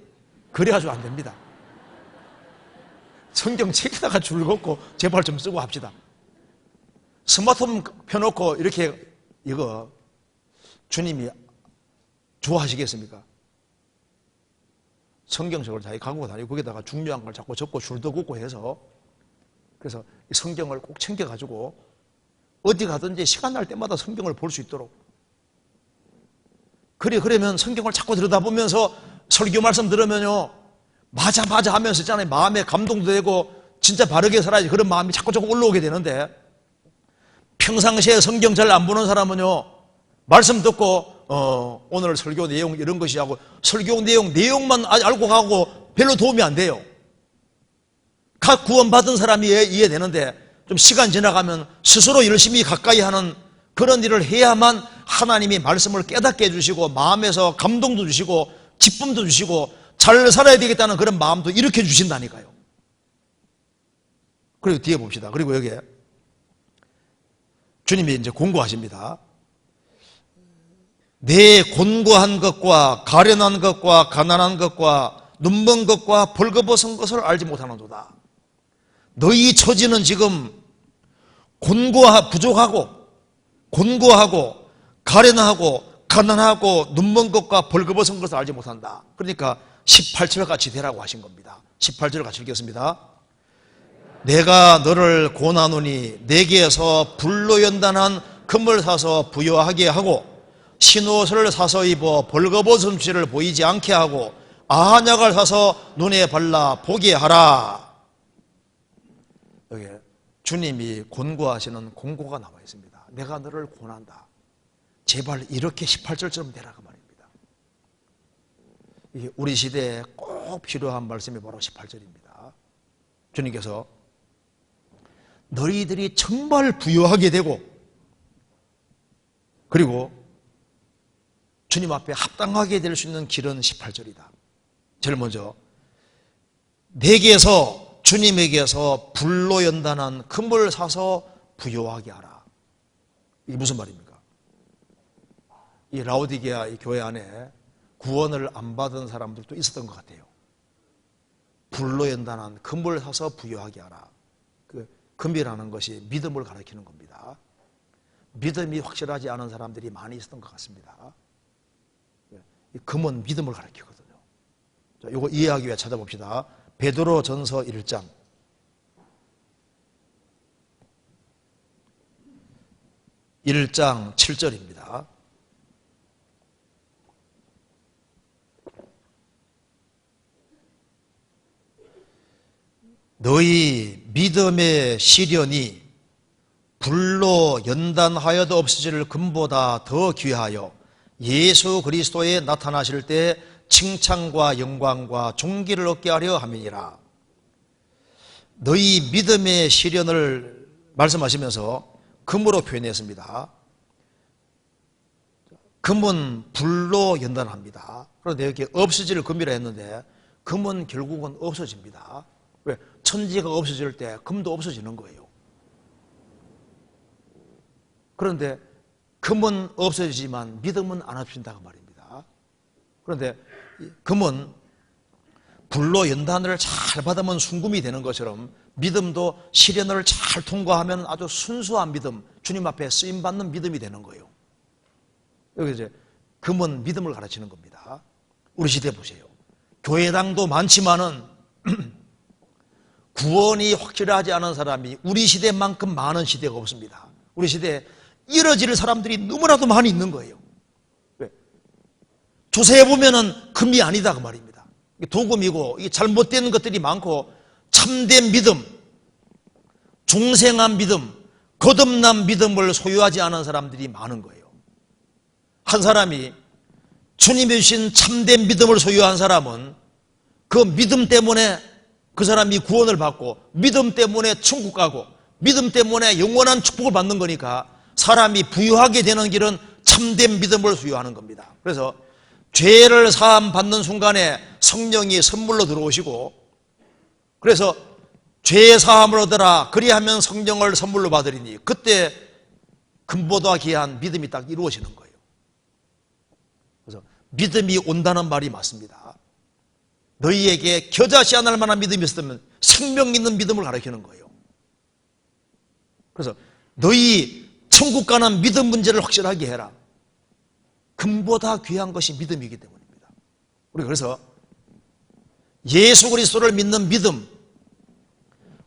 그래가지고 안 됩니다. 성경 책에다가 줄 걷고 제발 좀 쓰고 합시다. 스마트폰 펴놓고 이렇게 이거 주님이 좋아하시겠습니까? 성경책을 자기 갖고 다니고 거기다가 중요한 걸 자꾸 적고 줄도 긋고 해서 그래서 이 성경을 꼭 챙겨가지고 어디 가든지 시간 날 때마다 성경을 볼 수 있도록 그러면 성경을 자꾸 들여다보면서 설교 말씀 들으면요 맞아 하면서 있잖아요. 마음에 감동도 되고 진짜 바르게 살아야지 그런 마음이 자꾸 올라오게 되는데 평상시에 성경 잘 안 보는 사람은요 말씀 듣고 오늘 설교 내용 이런 것이 하고 설교 내용만 알고 가고 별로 도움이 안 돼요. 각 구원받은 사람이 이해되는데 좀 시간 지나가면 스스로 열심히 가까이 하는 그런 일을 해야만 하나님이 말씀을 깨닫게 해주시고 마음에서 감동도 주시고 기쁨도 주시고 잘 살아야 되겠다는 그런 마음도 일으켜 주신다니까요. 그리고 뒤에 봅시다. 그리고 여기에 주님이 이제 공고하십니다. 내 곤고한 것과 가련한 것과 가난한 것과 눈먼 것과 벌거벗은 것을 알지 못하는도다. 너희 처지는 지금 부족하고 곤고하고 가련하고 가난하고 눈먼 것과 벌거벗은 것을 알지 못한다. 그러니까 18절 같이 되라고 하신 겁니다. 18절 같이 읽겠습니다. 내가 너를 고나노니 내게서 불로 연단한 금을 사서 부여하게 하고 신옷을 사서 입어 벌거벗은 죄를 보이지 않게 하고 아한약을 사서 눈에 발라 보게 하라. 여기 주님이 권고하시는 공고가 나와 있습니다. 내가 너를 권한다. 제발 이렇게 18절처럼 되라 그 말입니다. 이게 우리 시대에 꼭 필요한 말씀이 바로 18절입니다. 주님께서 너희들이 정말 부유하게 되고 그리고 주님 앞에 합당하게 될 수 있는 길은 18절이다. 제일 먼저 내게서 주님에게서 불로 연단한 금을 사서 부요하게 하라. 이게 무슨 말입니까? 이 라오디게아 이 교회 안에 구원을 안 받은 사람들도 있었던 것 같아요. 불로 연단한 금을 사서 부요하게 하라. 그 금이라는 것이 믿음을 가리키는 겁니다. 믿음이 확실하지 않은 사람들이 많이 있었던 것 같습니다. 이 금은 믿음을 가리키거든요. 자, 이거 이해하기 위해 찾아봅시다. 베드로 전서 1장 1장 7절입니다. 너희 믿음의 시련이 불로 연단하여도 없어질 금보다 더 귀하여 예수 그리스도에 나타나실 때 칭찬과 영광과 존귀를 얻게 하려 함이니라. 너희 믿음의 시련을 말씀하시면서 금으로 표현했습니다. 금은 불로 연단합니다. 그런데 여기 없어질 금이라 했는데 금은 결국은 없어집니다. 왜? 천지가 없어질 때 금도 없어지는 거예요. 그런데 금은 없어지지만 믿음은 안 없어진다고 말입니다. 그런데 금은 불로 연단을 잘 받으면 순금이 되는 것처럼 믿음도 시련을 잘 통과하면 아주 순수한 믿음, 주님 앞에 쓰임받는 믿음이 되는 거예요. 여기 이제 금은 믿음을 가르치는 겁니다. 우리 시대 보세요. 교회당도 많지만은 구원이 확실하지 않은 사람이 우리 시대만큼 많은 시대가 없습니다. 우리 시대에 이뤄질 사람들이 너무나도 많이 있는 거예요. 왜? 조사해 보면은 금이 아니다 그 말입니다. 도금이고 이게 잘못된 것들이 많고 참된 믿음, 중생한 믿음, 거듭난 믿음을 소유하지 않은 사람들이 많은 거예요. 한 사람이 주님이 주신 참된 믿음을 소유한 사람은 그 믿음 때문에 그 사람이 구원을 받고, 믿음 때문에 천국 가고, 믿음 때문에 영원한 축복을 받는 거니까 사람이 부유하게 되는 길은 참된 믿음을 소유하는 겁니다. 그래서 죄를 사함 받는 순간에 성령이 선물로 들어오시고, 그래서 죄 사함을 얻으라 그리하면 성령을 선물로 받으리니, 그때 금보다 귀한 믿음이 딱 이루어지는 거예요. 그래서 믿음이 온다는 말이 맞습니다. 너희에게 겨자씨 않을 만한 믿음이 있었다면 생명 있는 믿음을 가르치는 거예요. 그래서 너희 천국 가는 믿음 문제를 확실하게 해라. 금보다 귀한 것이 믿음이기 때문입니다. 우리 그래서 예수 그리스도를 믿는 믿음,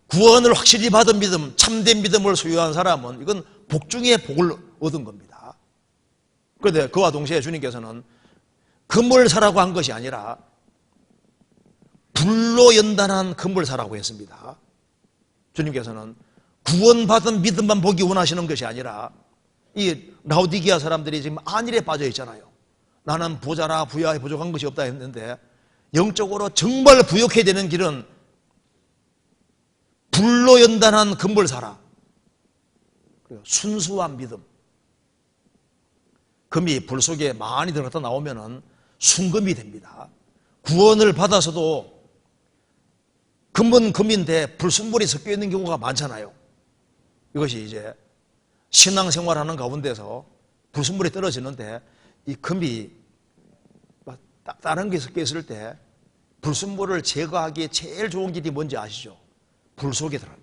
구원을 확실히 받은 믿음, 참된 믿음을 소유한 사람은 이건 복 중에 복을 얻은 겁니다. 그런데 그와 동시에 주님께서는 금을 사라고 한 것이 아니라 불로 연단한 금을 사라고 했습니다. 주님께서는 구원받은 믿음만 보기 원하시는 것이 아니라, 이 라오디게아 사람들이 지금 안일에 빠져 있잖아요. 나는 부자라 부야에 부족한 것이 없다 했는데, 영적으로 정말 부욕해야 되는 길은 불로 연단한 금을 사라. 그리고 순수한 믿음. 금이 불 속에 많이 들어갔다 나오면은 순금이 됩니다. 구원을 받아서도 금은 금인데 불순물이 섞여 있는 경우가 많잖아요. 이것이 이제 신앙생활하는 가운데서 불순물이 떨어지는데, 이 금이 다른 게 섞여 있을 때 불순물을 제거하기에 제일 좋은 길이 뭔지 아시죠? 불 속에 들어가는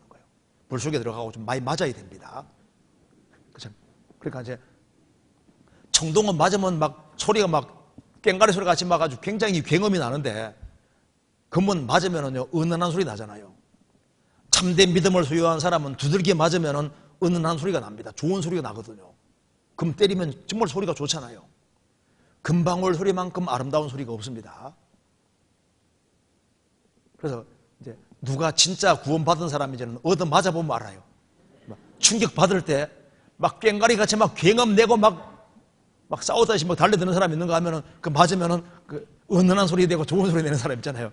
거예요. 불 속에 들어가고 좀 많이 맞아야 됩니다. 그러니까 이제 청동은 맞으면 막 소리가 막 꽹가리 소리 같이 막 아주 굉장히 굉음이 나는데, 금은 맞으면은요 은은한 소리 나잖아요. 참된 믿음을 소유한 사람은 두들겨 맞으면은 은은한 소리가 납니다. 좋은 소리가 나거든요. 금 때리면 정말 소리가 좋잖아요. 금방울 소리만큼 아름다운 소리가 없습니다. 그래서 이제 누가 진짜 구원받은 사람인지는 얻어 맞아보면 알아요. 충격 받을 때 막 꽹가리 같이 막 굉음 내고 막 싸우다시 막 달려드는 사람 있는가 하면은, 그 맞으면은 그 은은한 소리 내고 좋은 소리 내는 사람 있잖아요.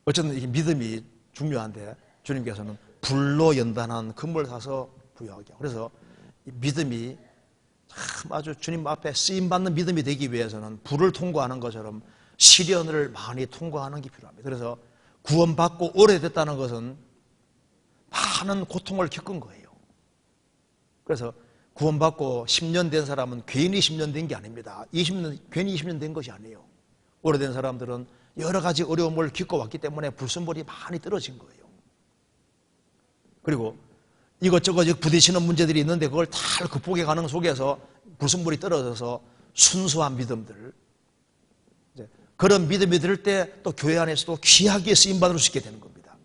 어쨌든 이게 믿음이 중요한데, 주님께서는 불로 연단한 금을 사서 부여하게 하고, 그래서 이 믿음이 참 아주 주님 앞에 쓰임받는 믿음이 되기 위해서는 불을 통과하는 것처럼 시련을 많이 통과하는 게 필요합니다. 그래서 구원받고 오래됐다는 것은 많은 고통을 겪은 거예요. 그래서 구원받고 10년 된 사람은 괜히 10년 된 게 아닙니다. 20년, 괜히 20년 된 것이 아니에요. 오래된 사람들은 여러 가지 어려움을 겪어왔기 때문에 불순물이 많이 떨어진 거예요. 그리고 이것저것 부딪히는 문제들이 있는데 그걸 다 극복해 가는 속에서 불순물이 떨어져서 순수한 믿음들, 그런 믿음이 들 때 또 교회 안에서도 귀하게 쓰임받을 수 있게 되는 겁니다.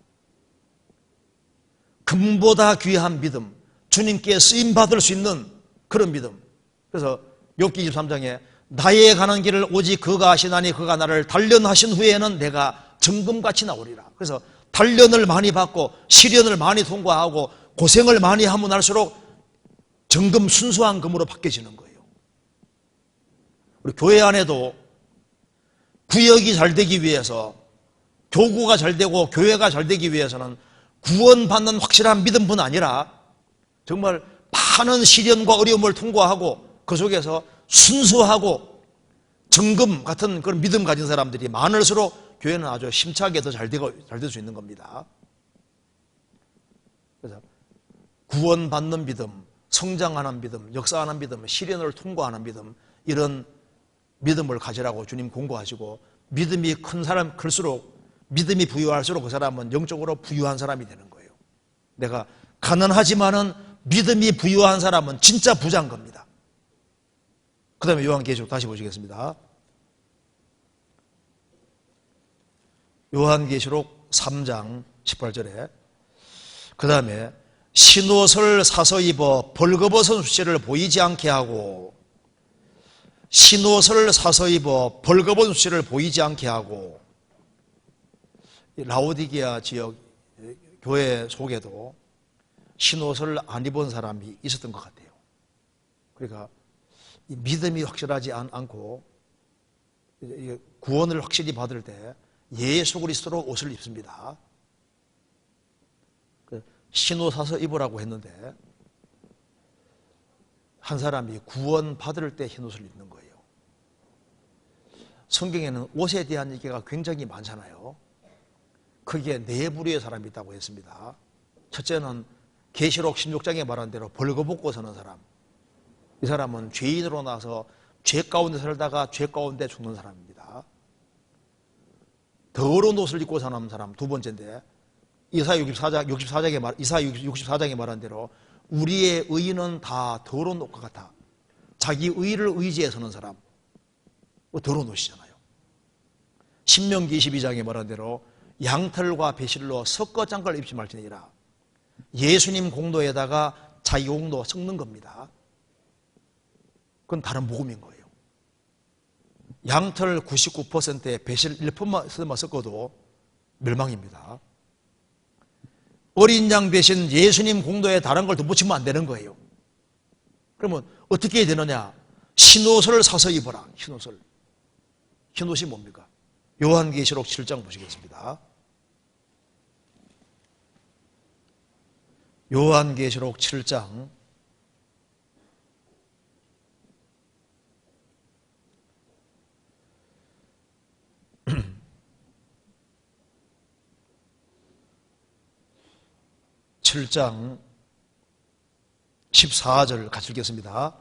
금보다 귀한 믿음, 주님께 쓰임받을 수 있는 그런 믿음. 그래서 욥기 23장에 나의 가는 길을 오직 그가 아시나니 그가 나를 단련하신 후에는 내가 정금같이 나오리라. 그래서 단련을 많이 받고 시련을 많이 통과하고 고생을 많이 하면 할수록 정금, 순수한 금으로 바뀌어지는 거예요. 우리 교회 안에도 구역이 잘 되기 위해서, 교구가 잘 되고 교회가 잘 되기 위해서는 구원받는 확실한 믿음뿐 아니라 정말 많은 시련과 어려움을 통과하고 그 속에서 순수하고 정금 같은 그런 믿음 가진 사람들이 많을수록 교회는 아주 힘차게 더 잘 될 수 있는 겁니다. 그래서 구원받는 믿음, 성장하는 믿음, 역사하는 믿음, 시련을 통과하는 믿음, 이런 믿음을 가지라고 주님 공고하시고, 믿음이 큰 사람 클수록, 믿음이 부유할수록 그 사람은 영적으로 부유한 사람이 되는 거예요. 내가 가난하지만은 믿음이 부유한 사람은 진짜 부자인 겁니다. 그 다음에 요한계시록 다시 보시겠습니다. 요한계시록 3장 18절에 그 다음에 신옷을 사서 입어 벌거벗은 수치를 보이지 않게 하고, 신옷을 사서 입어 벌거벗은 수치를 보이지 않게 하고, 라오디게아 지역 교회 속에도 흰옷을 안 입은 사람이 있었던 것 같아요. 그러니까 믿음이 확실하지 않고 구원을 확실히 받을 때 예수 그리스도로 옷을 입습니다. 흰옷 사서 입으라고 했는데 한 사람이 구원 받을 때 흰옷을 입는 거예요. 성경에는 옷에 대한 얘기가 굉장히 많잖아요. 크게 네 부류의 사람이 있다고 했습니다. 첫째는 계시록 16장에 말한 대로 벌거벗고 서는 사람. 이 사람은 죄인으로 나서 죄 가운데 살다가 죄 가운데 죽는 사람입니다. 더러운 옷을 입고 사는 사람 두 번째인데 이사야 64장에 말한 대로 우리의 의인은 다 더러운 옷과 같아. 자기 의를 의지해 서는 사람. 더러운 옷이잖아요. 신명기 22장에 말한 대로 양털과 배실로 섞어짠 걸 입지 말지니라. 예수님 공도에다가 자기 공도 섞는 겁니다. 그건 다른 복음인 거예요. 양털 99%에 배실 1%만 섞어도 멸망입니다. 어린 양 대신 예수님 공도에 다른 걸 덧붙이면 안 되는 거예요. 그러면 어떻게 해야 되느냐? 흰옷을 사서 입어라. 흰옷을. 흰옷이 뭡니까? 요한계시록 7장 보시겠습니다. 요한계시록 7장 7장 14절 같이 읽겠습니다.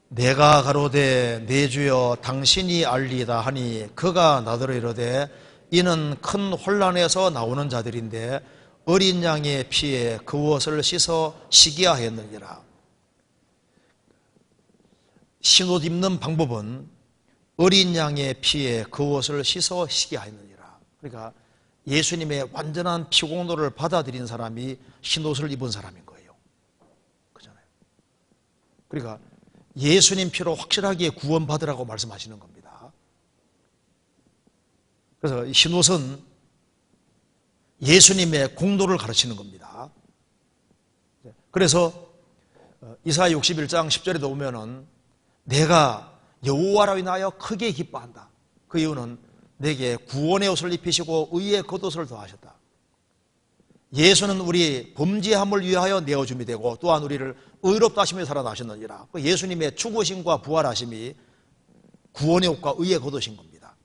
내가 가로되 내 주여 당신이 알리다 하니 그가 나더러 이르되 이는 큰 혼란에서 나오는 자들인데 어린 양의 피에 그 옷을 씻어 시게 하였느니라. 흰옷 입는 방법은 어린 양의 피에 그 옷을 씻어 시게 하였느니라. 그러니까 예수님의 완전한 피공로를 받아들인 사람이 흰옷을 입은 사람인 거예요. 그렇잖아요. 그러니까 예수님 피로 확실하게 구원받으라고 말씀하시는 겁니다. 그래서 흰옷은 예수님의 공로를 가르치는 겁니다. 그래서 이사야 61장 10절에도 보면은 내가 여호와로 인하여 크게 기뻐한다. 그 이유는 내게 구원의 옷을 입히시고 의의 겉옷을 더하셨다. 예수는 우리 범죄함을 위하여 내어줌이 되고 또한 우리를 의롭다 하시며 살아나셨느니라. 예수님의 죽으심과 부활하심이 구원의 옷과 의의 겉옷인 겁니다.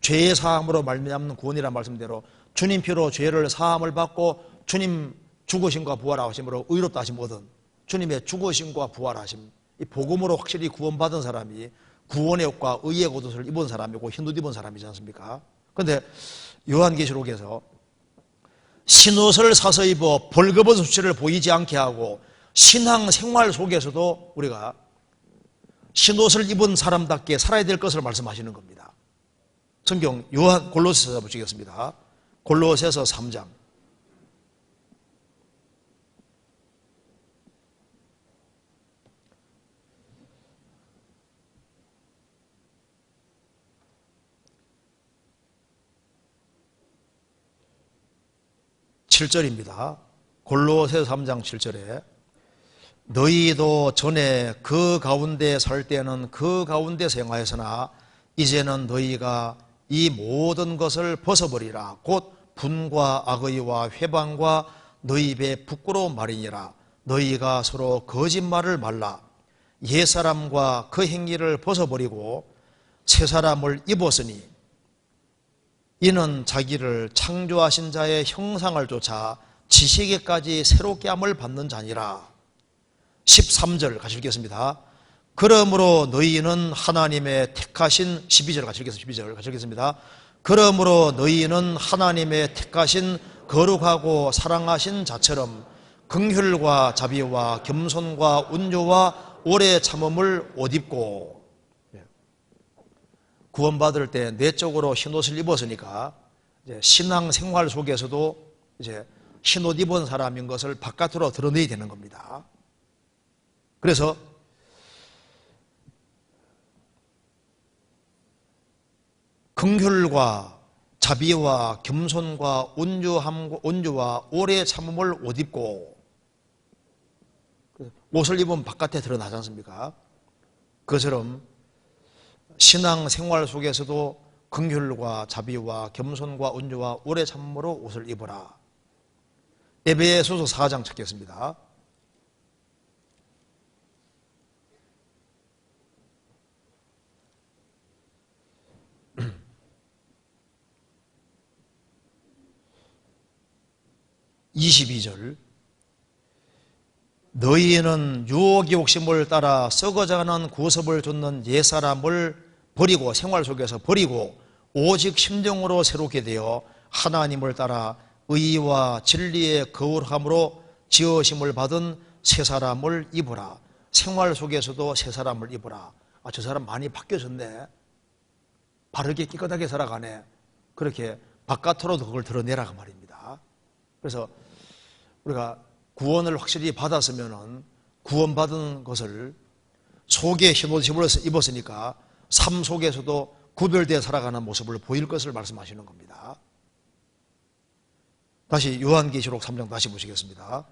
죄의 사함으로 말미암는 구원이라는 말씀대로 주님 피로 죄를 사함을 받고 주님 죽으심과 부활하심으로 의롭다 하심거든. 주님의 죽으심과 부활하심, 이 복음으로 확실히 구원받은 사람이 구원의 옷과 의의 겉옷을 입은 사람이고 흰옷 입은 사람이지 않습니까? 그런데 요한계시록에서 흰옷을 사서 입어 벌거벗은 수치를 보이지 않게 하고 신앙생활 속에서도 우리가 흰옷을 입은 사람답게 살아야 될 것을 말씀하시는 겁니다. 성경 골로새서 보시겠습니다. 골로새서 3장 7절입니다. 골로새서 3장 7절에 너희도 전에 그 가운데 살 때는 그 가운데 생활했으나 이제는 너희가 이 모든 것을 벗어버리라. 곧 분과 악의와 회방과 너희 입의 부끄러운 말이니라. 너희가 서로 거짓말을 말라. 옛사람과 그 행위를 벗어버리고 새사람을 입었으니 이는 자기를 창조하신 자의 형상을 쫓아 지식에까지 새롭게 함을 받는 자니라. 13절 같이 읽겠습니다. 그러므로 너희는 하나님의 택하신 12절 같이 읽겠습니다. 12절 같이 읽겠습니다. 그러므로 너희는 하나님의 택하신 거룩하고 사랑하신 자처럼 긍휼과 자비와 겸손과 온유와 오래 참음을 옷 입고, 구원받을 때 내적으로 흰옷을 입었으니까 이제 신앙생활 속에서도 이제 흰옷 입은 사람인 것을 바깥으로 드러내야 되는 겁니다. 그래서 긍휼과 자비와 겸손과 온유와 오래 참음을 옷 입고, 옷을 입으면 바깥에 드러나지 않습니까? 그것처럼 신앙 생활 속에서도 긍휼과 자비와 겸손과 온유와 오래 참음으로 옷을 입어라. 에베소서 4장 찾겠습니다. (22절) 너희는 유혹의 욕심을 따라 썩어져가는 구습을 좇는 옛사람을 버리고, 생활 속에서 버리고 오직 심령으로 새롭게 되어 하나님을 따라 의와 진리의 거룩함으로 지으심을 받은 새 사람을 입으라. 생활 속에서도 새 사람을 입으라. 저 사람 많이 바뀌어졌네, 바르게 깨끗하게 살아가네, 그렇게 바깥으로도 그걸 드러내라 그 말입니다. 그래서 우리가 구원을 확실히 받았으면 구원받은 것을 속에 흰옷을 입었으니까 삶 속에서도 구별되어 살아가는 모습을 보일 것을 말씀하시는 겁니다. 다시 요한계시록 3장 다시 보시겠습니다.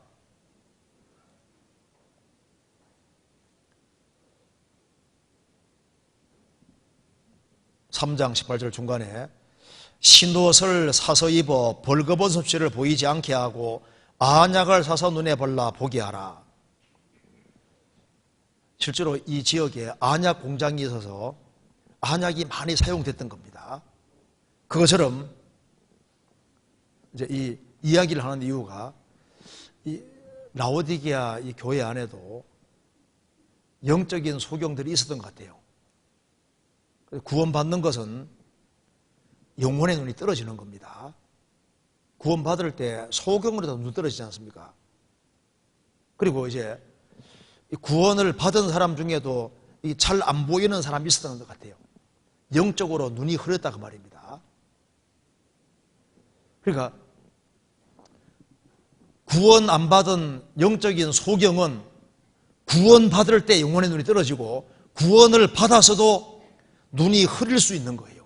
(3장 18절) 중간에 흰옷을 사서 입어 벌거벗은 섭씨를 보이지 않게 하고 안약을 사서 눈에 발라 보게 하라. 실제로 이 지역에 안약 공장이 있어서 안약이 많이 사용됐던 겁니다. 그것처럼 이제 이 이야기를 하는 이유가, 이 라오디게아 이 교회 안에도 영적인 소경들이 있었던 것 같아요. 구원받는 것은 영혼의 눈이 떨어지는 겁니다. 구원받을 때 소경으로도 눈 떨어지지 않습니까? 그리고 이제 구원을 받은 사람 중에도 잘 안 보이는 사람이 있었던 것 같아요. 영적으로 눈이 흐렸다 그 말입니다. 그러니까 구원 안 받은 영적인 소경은 구원받을 때 영혼의 눈이 떨어지고, 구원을 받아서도 눈이 흐릴 수 있는 거예요.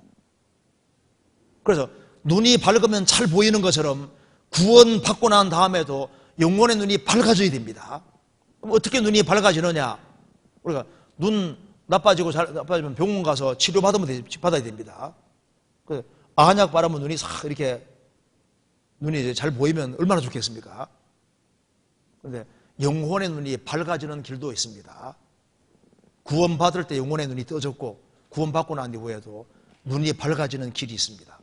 그래서 눈이 밝으면 잘 보이는 것처럼 구원받고 난 다음에도 영혼의 눈이 밝아져야 됩니다. 그럼 어떻게 눈이 밝아지느냐? 우리가 눈 나빠지면 병원 가서 치료받아야 됩니다. 안약 바르면 눈이 싹 이렇게 눈이 이제 잘 보이면 얼마나 좋겠습니까? 그런데 영혼의 눈이 밝아지는 길도 있습니다. 구원받을 때 영혼의 눈이 떠졌고, 구원받고 난 이후에도 눈이 밝아지는 길이 있습니다.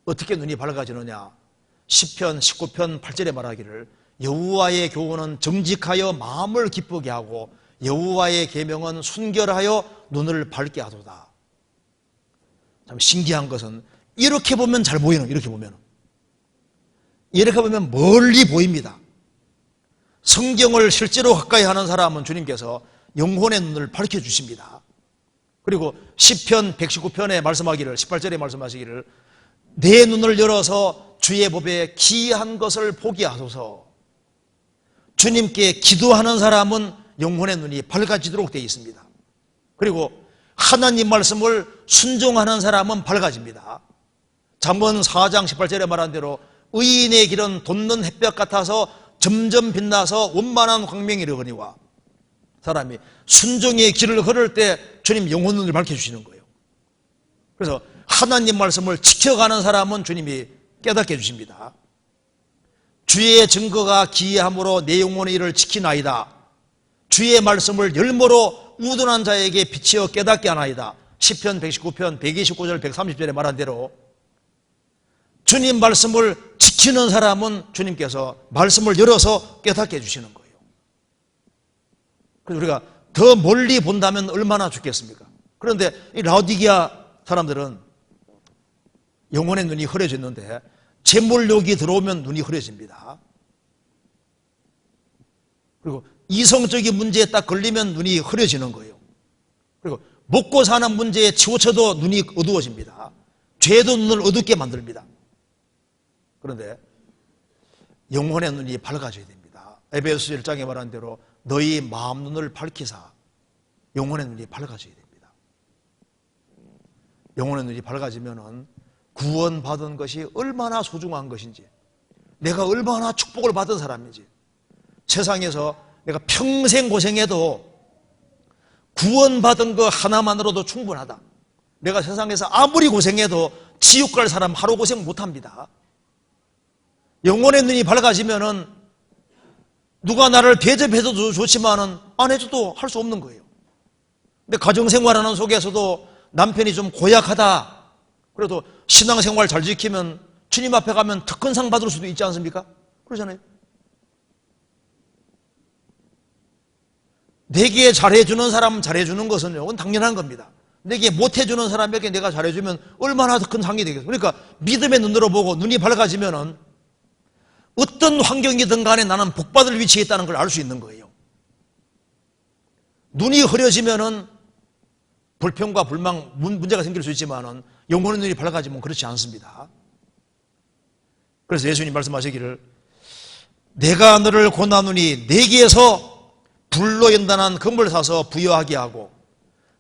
어떻게 눈이 밝아지느냐? 시편 19편 8절에 말하기를 여호와의 교훈은 정직하여 마음을 기쁘게 하고 여호와의 계명은 순결하여 눈을 밝게 하도다. 참 신기한 것은 이렇게 보면 잘 보이는, 이렇게 보면 멀리 보입니다. 성경을 실제로 가까이 하는 사람은 주님께서 영혼의 눈을 밝혀주십니다. 그리고 시편 119편에 말씀하기를, 18절에 말씀하시기를 내 눈을 열어서 주의 법에 기이한 것을 보게 하소서. 주님께 기도하는 사람은 영혼의 눈이 밝아지도록 되어 있습니다. 그리고 하나님 말씀을 순종하는 사람은 밝아집니다. 잠언 4장 18절에 말한 대로 의인의 길은 돋는 햇볕 같아서 점점 빛나서 원만한 광명이 이르거니와, 사람이 순종의 길을 걸을 때 주님 영혼 눈을 밝혀주시는 거예요. 그래서 하나님 말씀을 지켜가는 사람은 주님이 깨닫게 해주십니다. 주의 증거가 기이함으로 내 영혼의 일을 지키나이다. 주의 말씀을 열모로 우둔한 자에게 비치어 깨닫게 하나이다. 시편 119편 129절 130절에 말한 대로 주님 말씀을 지키는 사람은 주님께서 말씀을 열어서 깨닫게 해주시는 거예요. 그래서 우리가 더 멀리 본다면 얼마나 좋겠습니까? 그런데 이 라오디게아 사람들은 영혼의 눈이 흐려졌는데 재물욕이 들어오면 눈이 흐려집니다. 그리고 이성적인 문제에 딱 걸리면 눈이 흐려지는 거예요. 그리고 먹고 사는 문제에 치우쳐도 눈이 어두워집니다. 죄도 눈을 어둡게 만듭니다. 그런데 영혼의 눈이 밝아져야 됩니다. 에베소서 1장에 말한 대로 너희 마음 눈을 밝히사, 영혼의 눈이 밝아져야 됩니다. 영혼의 눈이 밝아지면은 구원받은 것이 얼마나 소중한 것인지, 내가 얼마나 축복을 받은 사람인지, 세상에서 내가 평생 고생해도 구원받은 거 하나만으로도 충분하다. 내가 세상에서 아무리 고생해도 지옥 갈 사람 하루 고생 못합니다. 영혼의 눈이 밝아지면은 누가 나를 대접해도 좋지만은 안 해줘도 할 수 없는 거예요. 근데 가정생활하는 속에서도 남편이 좀 고약하다, 그래도 신앙생활 잘 지키면 주님 앞에 가면 특권상 받을 수도 있지 않습니까? 그러잖아요. 내게 잘해주는 사람 잘해주는 것은요, 그건 당연한 겁니다. 내게 못해주는 사람에게 내가 잘해주면 얼마나 더 큰 상이 되겠어요. 그러니까 믿음의 눈으로 보고 눈이 밝아지면은 어떤 환경이든 간에 나는 복받을 위치에 있다는 걸 알 수 있는 거예요. 눈이 흐려지면은 불평과 불망, 문제가 생길 수 있지만은 영혼의 눈이 밝아지면 그렇지 않습니다. 그래서 예수님 말씀하시기를, 내가 너를 고나누니 내게서 불로 연단한 금을 사서 부여하게 하고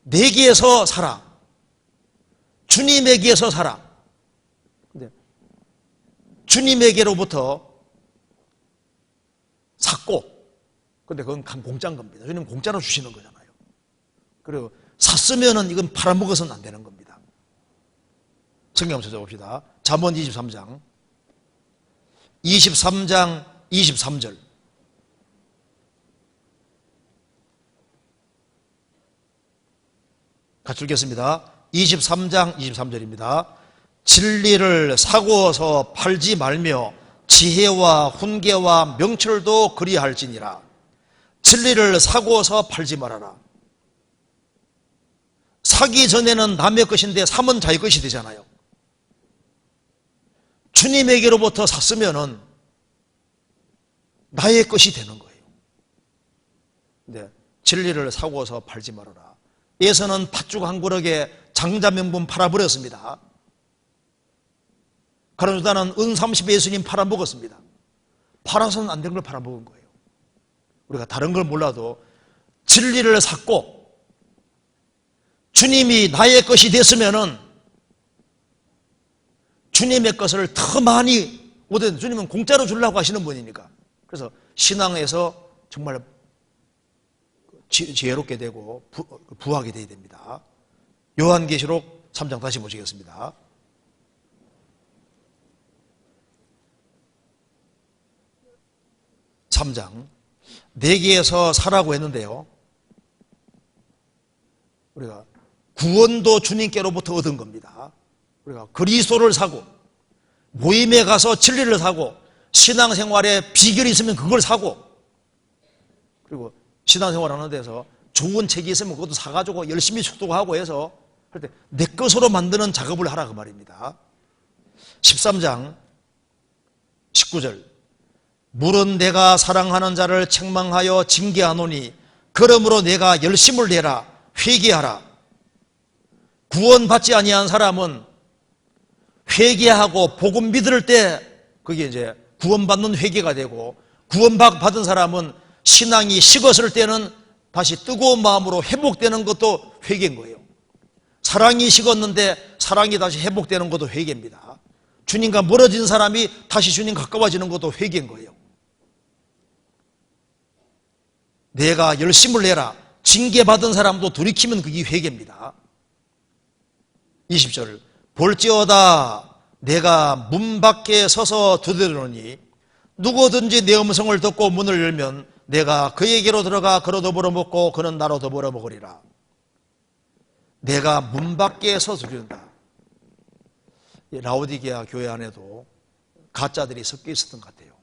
내게서 살아. 주님에게서 살아. 주님에게로부터 샀고, 근데 그건 공짜인 겁니다. 주님 공짜로 주시는 거잖아요. 그리고 샀으면은 이건 팔아먹어서는 안 되는 겁니다. 성경 한번 찾아봅시다. 잠언 23장 23절. 같이 읽겠습니다. 23장 23절입니다. 진리를 사고서 팔지 말며 지혜와 훈계와 명철도 그리할지니라. 진리를 사고서 팔지 말아라. 사기 전에는 남의 것인데 사면 자기 것이 되잖아요. 주님에게로부터 샀으면은 나의 것이 되는 거예요. 네, 진리를 사고서 팔지 말아라. 예서는 팥죽 한 그릇에 장자명분 팔아버렸습니다. 가룟유다는 은 30에 예수님 팔아먹었습니다. 팔아서는 안 된 걸 팔아먹은 거예요. 우리가 다른 걸 몰라도 진리를 샀고 주님이 나의 것이 됐으면은 주님의 것을 더 많이, 주님은 공짜로 주려고 하시는 분이니까. 그래서 신앙에서 정말 지혜롭게 되고 부하게 되어야 됩니다. 요한계시록 3장 다시 보시겠습니다. 내게서 사라고 했는데요, 우리가 구원도 주님께로부터 얻은 겁니다. 우리가 그리스도를 사고 모임에 가서 진리를 사고 신앙생활에 비결이 있으면 그걸 사고, 그리고 신앙생활 하는 데서 좋은 책이 있으면 그것도 사가지고 열심히 축도하고 해서 할 때 내 것으로 만드는 작업을 하라 그 말입니다. 13장 19절. 물은 내가 사랑하는 자를 책망하여 징계하노니 그러므로 내가 열심을 내라. 회개하라. 구원받지 아니한 사람은 회개하고 복음 믿을 때 그게 이제 구원받는 회개가 되고, 구원받은 사람은 신앙이 식었을 때는 다시 뜨거운 마음으로 회복되는 것도 회개인 거예요. 사랑이 식었는데 사랑이 다시 회복되는 것도 회개입니다. 주님과 멀어진 사람이 다시 주님 가까워지는 것도 회개인 거예요. 내가 열심을 내라. 징계받은 사람도 돌이키면 그게 회개입니다. 20절. 볼지어다 내가 문 밖에 서서 두드리노니 누구든지 내 음성을 듣고 문을 열면 내가 그에게로 들어가 그로 더불어 먹고 그는 나로 더불어 먹으리라. 내가 문 밖에 서서 두드린다. 라오디게아 교회 안에도 가짜들이 섞여 있었던 것 같아요.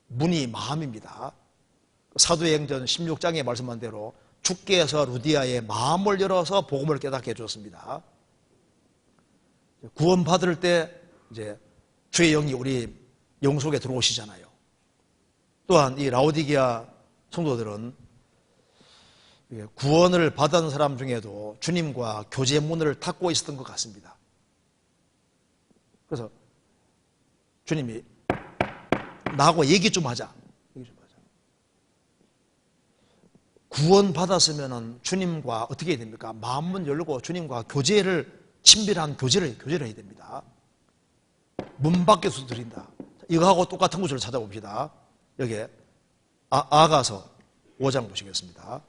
문이 마음입니다. 사도행전 16장에 말씀한 대로 주께서 루디아의 마음을 열어서 복음을 깨닫게 해줬습니다. 구원받을 때 이제 주의 영이 우리 영 속에 들어오시잖아요. 또한 이 라오디게아 성도들은 구원을 받은 사람 중에도 주님과 교제 문을 닫고 있었던 것 같습니다. 그래서 주님이 나하고 얘기 좀 하자. 구원 받았으면 주님과 어떻게 해야 됩니까? 마음문 열고 주님과 교제를 친밀한 교제를 해야 됩니다. 문 밖에서 드린다. 이거하고 똑같은 구절을 찾아봅시다. 여기 아가서 5장 보시겠습니다.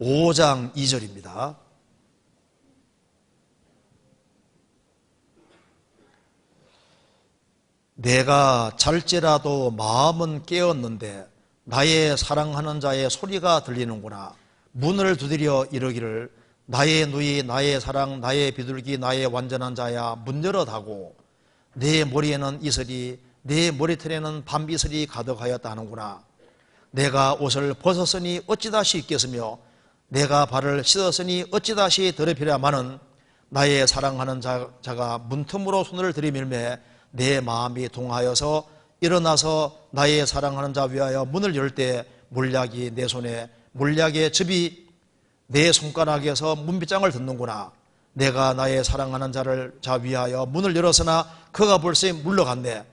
5장 2절입니다. 내가 잘지라도 마음은 깨었는데 나의 사랑하는 자의 소리가 들리는구나. 문을 두드려 이르기를 나의 누이 나의 사랑 나의 비둘기 나의 완전한 자야 문 열어다고 내 머리에는 이슬이 내 머리털에는 밤이슬이 가득하였다 하는구나. 내가 옷을 벗었으니 어찌 다시 입겠으며 내가 발을 씻었으니 어찌 다시 더럽히랴마는 나의 사랑하는 자가 문틈으로 손을 들이밀매 내 마음이 동하여서 일어나서 나의 사랑하는 자 위하여 문을 열 때 몰약이 내 손에 몰약의 즙이 내 손가락에서 문빗장을 듣는구나. 내가 나의 사랑하는 자 위하여 문을 열었으나 그가 벌써 물러갔네.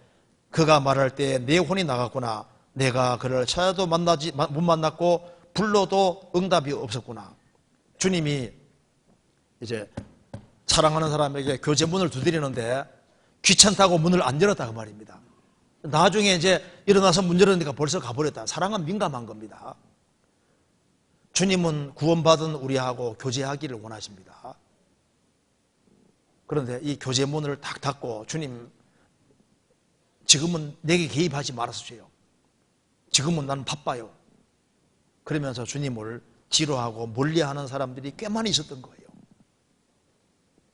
그가 말할 때 내 혼이 나갔구나. 내가 그를 찾아도 못 만났고 불러도 응답이 없었구나. 주님이 이제 사랑하는 사람에게 교제 문을 두드리는데 귀찮다고 문을 안 열었다 그 말입니다. 나중에 이제 일어나서 문 열으니까 벌써 가버렸다. 사랑은 민감한 겁니다. 주님은 구원받은 우리하고 교제하기를 원하십니다. 그런데 이 교제 문을 탁 닫고 주님 지금은 내게 개입하지 말아주세요. 지금은 나는 바빠요. 그러면서 주님을 지루하고 멀리하는 사람들이 꽤 많이 있었던 거예요.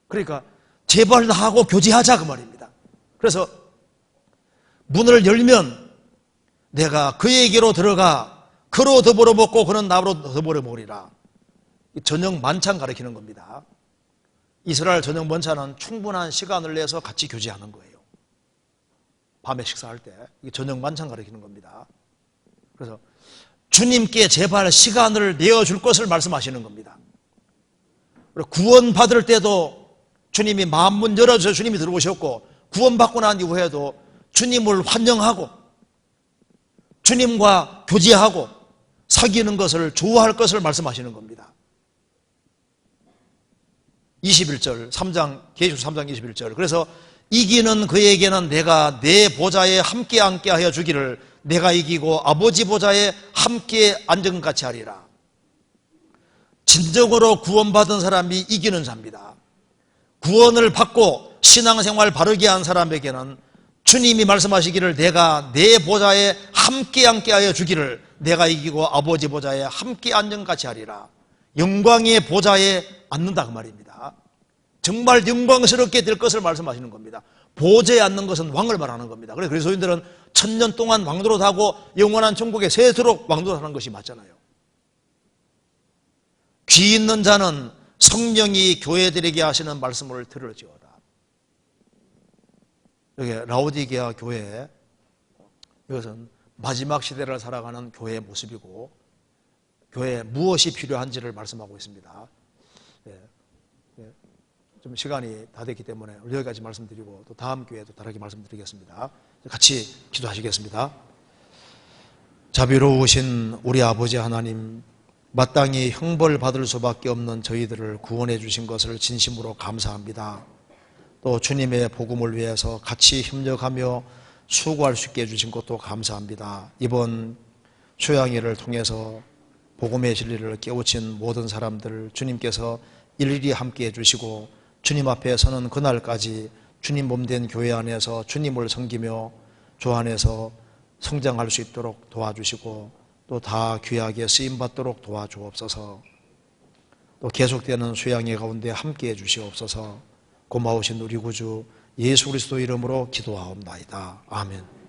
그러니까 제발 나하고 교제하자 그 말입니다. 그래서 문을 열면 내가 그에게로 들어가 그로 더불어 먹고 그는 나로 더불어 먹으리라. 저녁 만찬 가리키는 겁니다. 이스라엘 저녁 만찬은 충분한 시간을 내서 같이 교제하는 거예요. 밤에 식사할 때 저녁 만찬 가리키는 겁니다. 그래서 주님께 제발 시간을 내어줄 것을 말씀하시는 겁니다. 구원 받을 때도 주님이 마음문 열어주셔서 주님이 들어오셨고 구원받고 난 이후에도 주님을 환영하고 주님과 교제하고 사귀는 것을 좋아할 것을 말씀하시는 겁니다. 21절 3장 계시록 3장 21절 그래서 이기는 그에게는 내가 내 보좌에 함께 앉게 하여 주기를 내가 이기고 아버지 보좌에 함께 앉은 같이 하리라. 진정으로 구원받은 사람이 이기는 자입니다. 구원을 받고 신앙생활 바르게 한 사람에게는 주님이 말씀하시기를 내가 내 보좌에 함께 앉게 하여 주기를 내가 이기고 아버지 보좌에 함께 앉은 같이 하리라. 영광의 보좌에 앉는다 그 말입니다. 정말 영광스럽게 될 것을 말씀하시는 겁니다. 보좌에 앉는 것은 왕을 말하는 겁니다. 그래서 그리스도인들은 1000년 동안 왕노릇하고 영원한 천국에 세도록 왕노릇하는 것이 맞잖아요. 귀 있는 자는 성령이 교회들에게 하시는 말씀을 들을지어다. 여기 라오디게아 교회, 이것은 마지막 시대를 살아가는 교회의 모습이고 교회에 무엇이 필요한지를 말씀하고 있습니다. 좀 시간이 다 됐기 때문에 여기까지 말씀드리고 또 다음 기회에도 다르게 말씀드리겠습니다. 같이 기도하시겠습니다. 자비로우신 우리 아버지 하나님, 마땅히 형벌받을 수밖에 없는 저희들을 구원해 주신 것을 진심으로 감사합니다. 또 주님의 복음을 위해서 같이 협력하며 수고할 수 있게 해주신 것도 감사합니다. 이번 초양회를 통해서 복음의 진리를 깨우친 모든 사람들 주님께서 일일이 함께 해주시고 주님 앞에 서는 그날까지 주님 몸된 교회 안에서 주님을 섬기며 주 안에서 성장할 수 있도록 도와주시고 또 다 귀하게 쓰임받도록 도와주옵소서. 또 계속되는 수양회 가운데 함께해 주시옵소서. 고마우신 우리 구주 예수 그리스도 이름으로 기도하옵나이다. 아멘.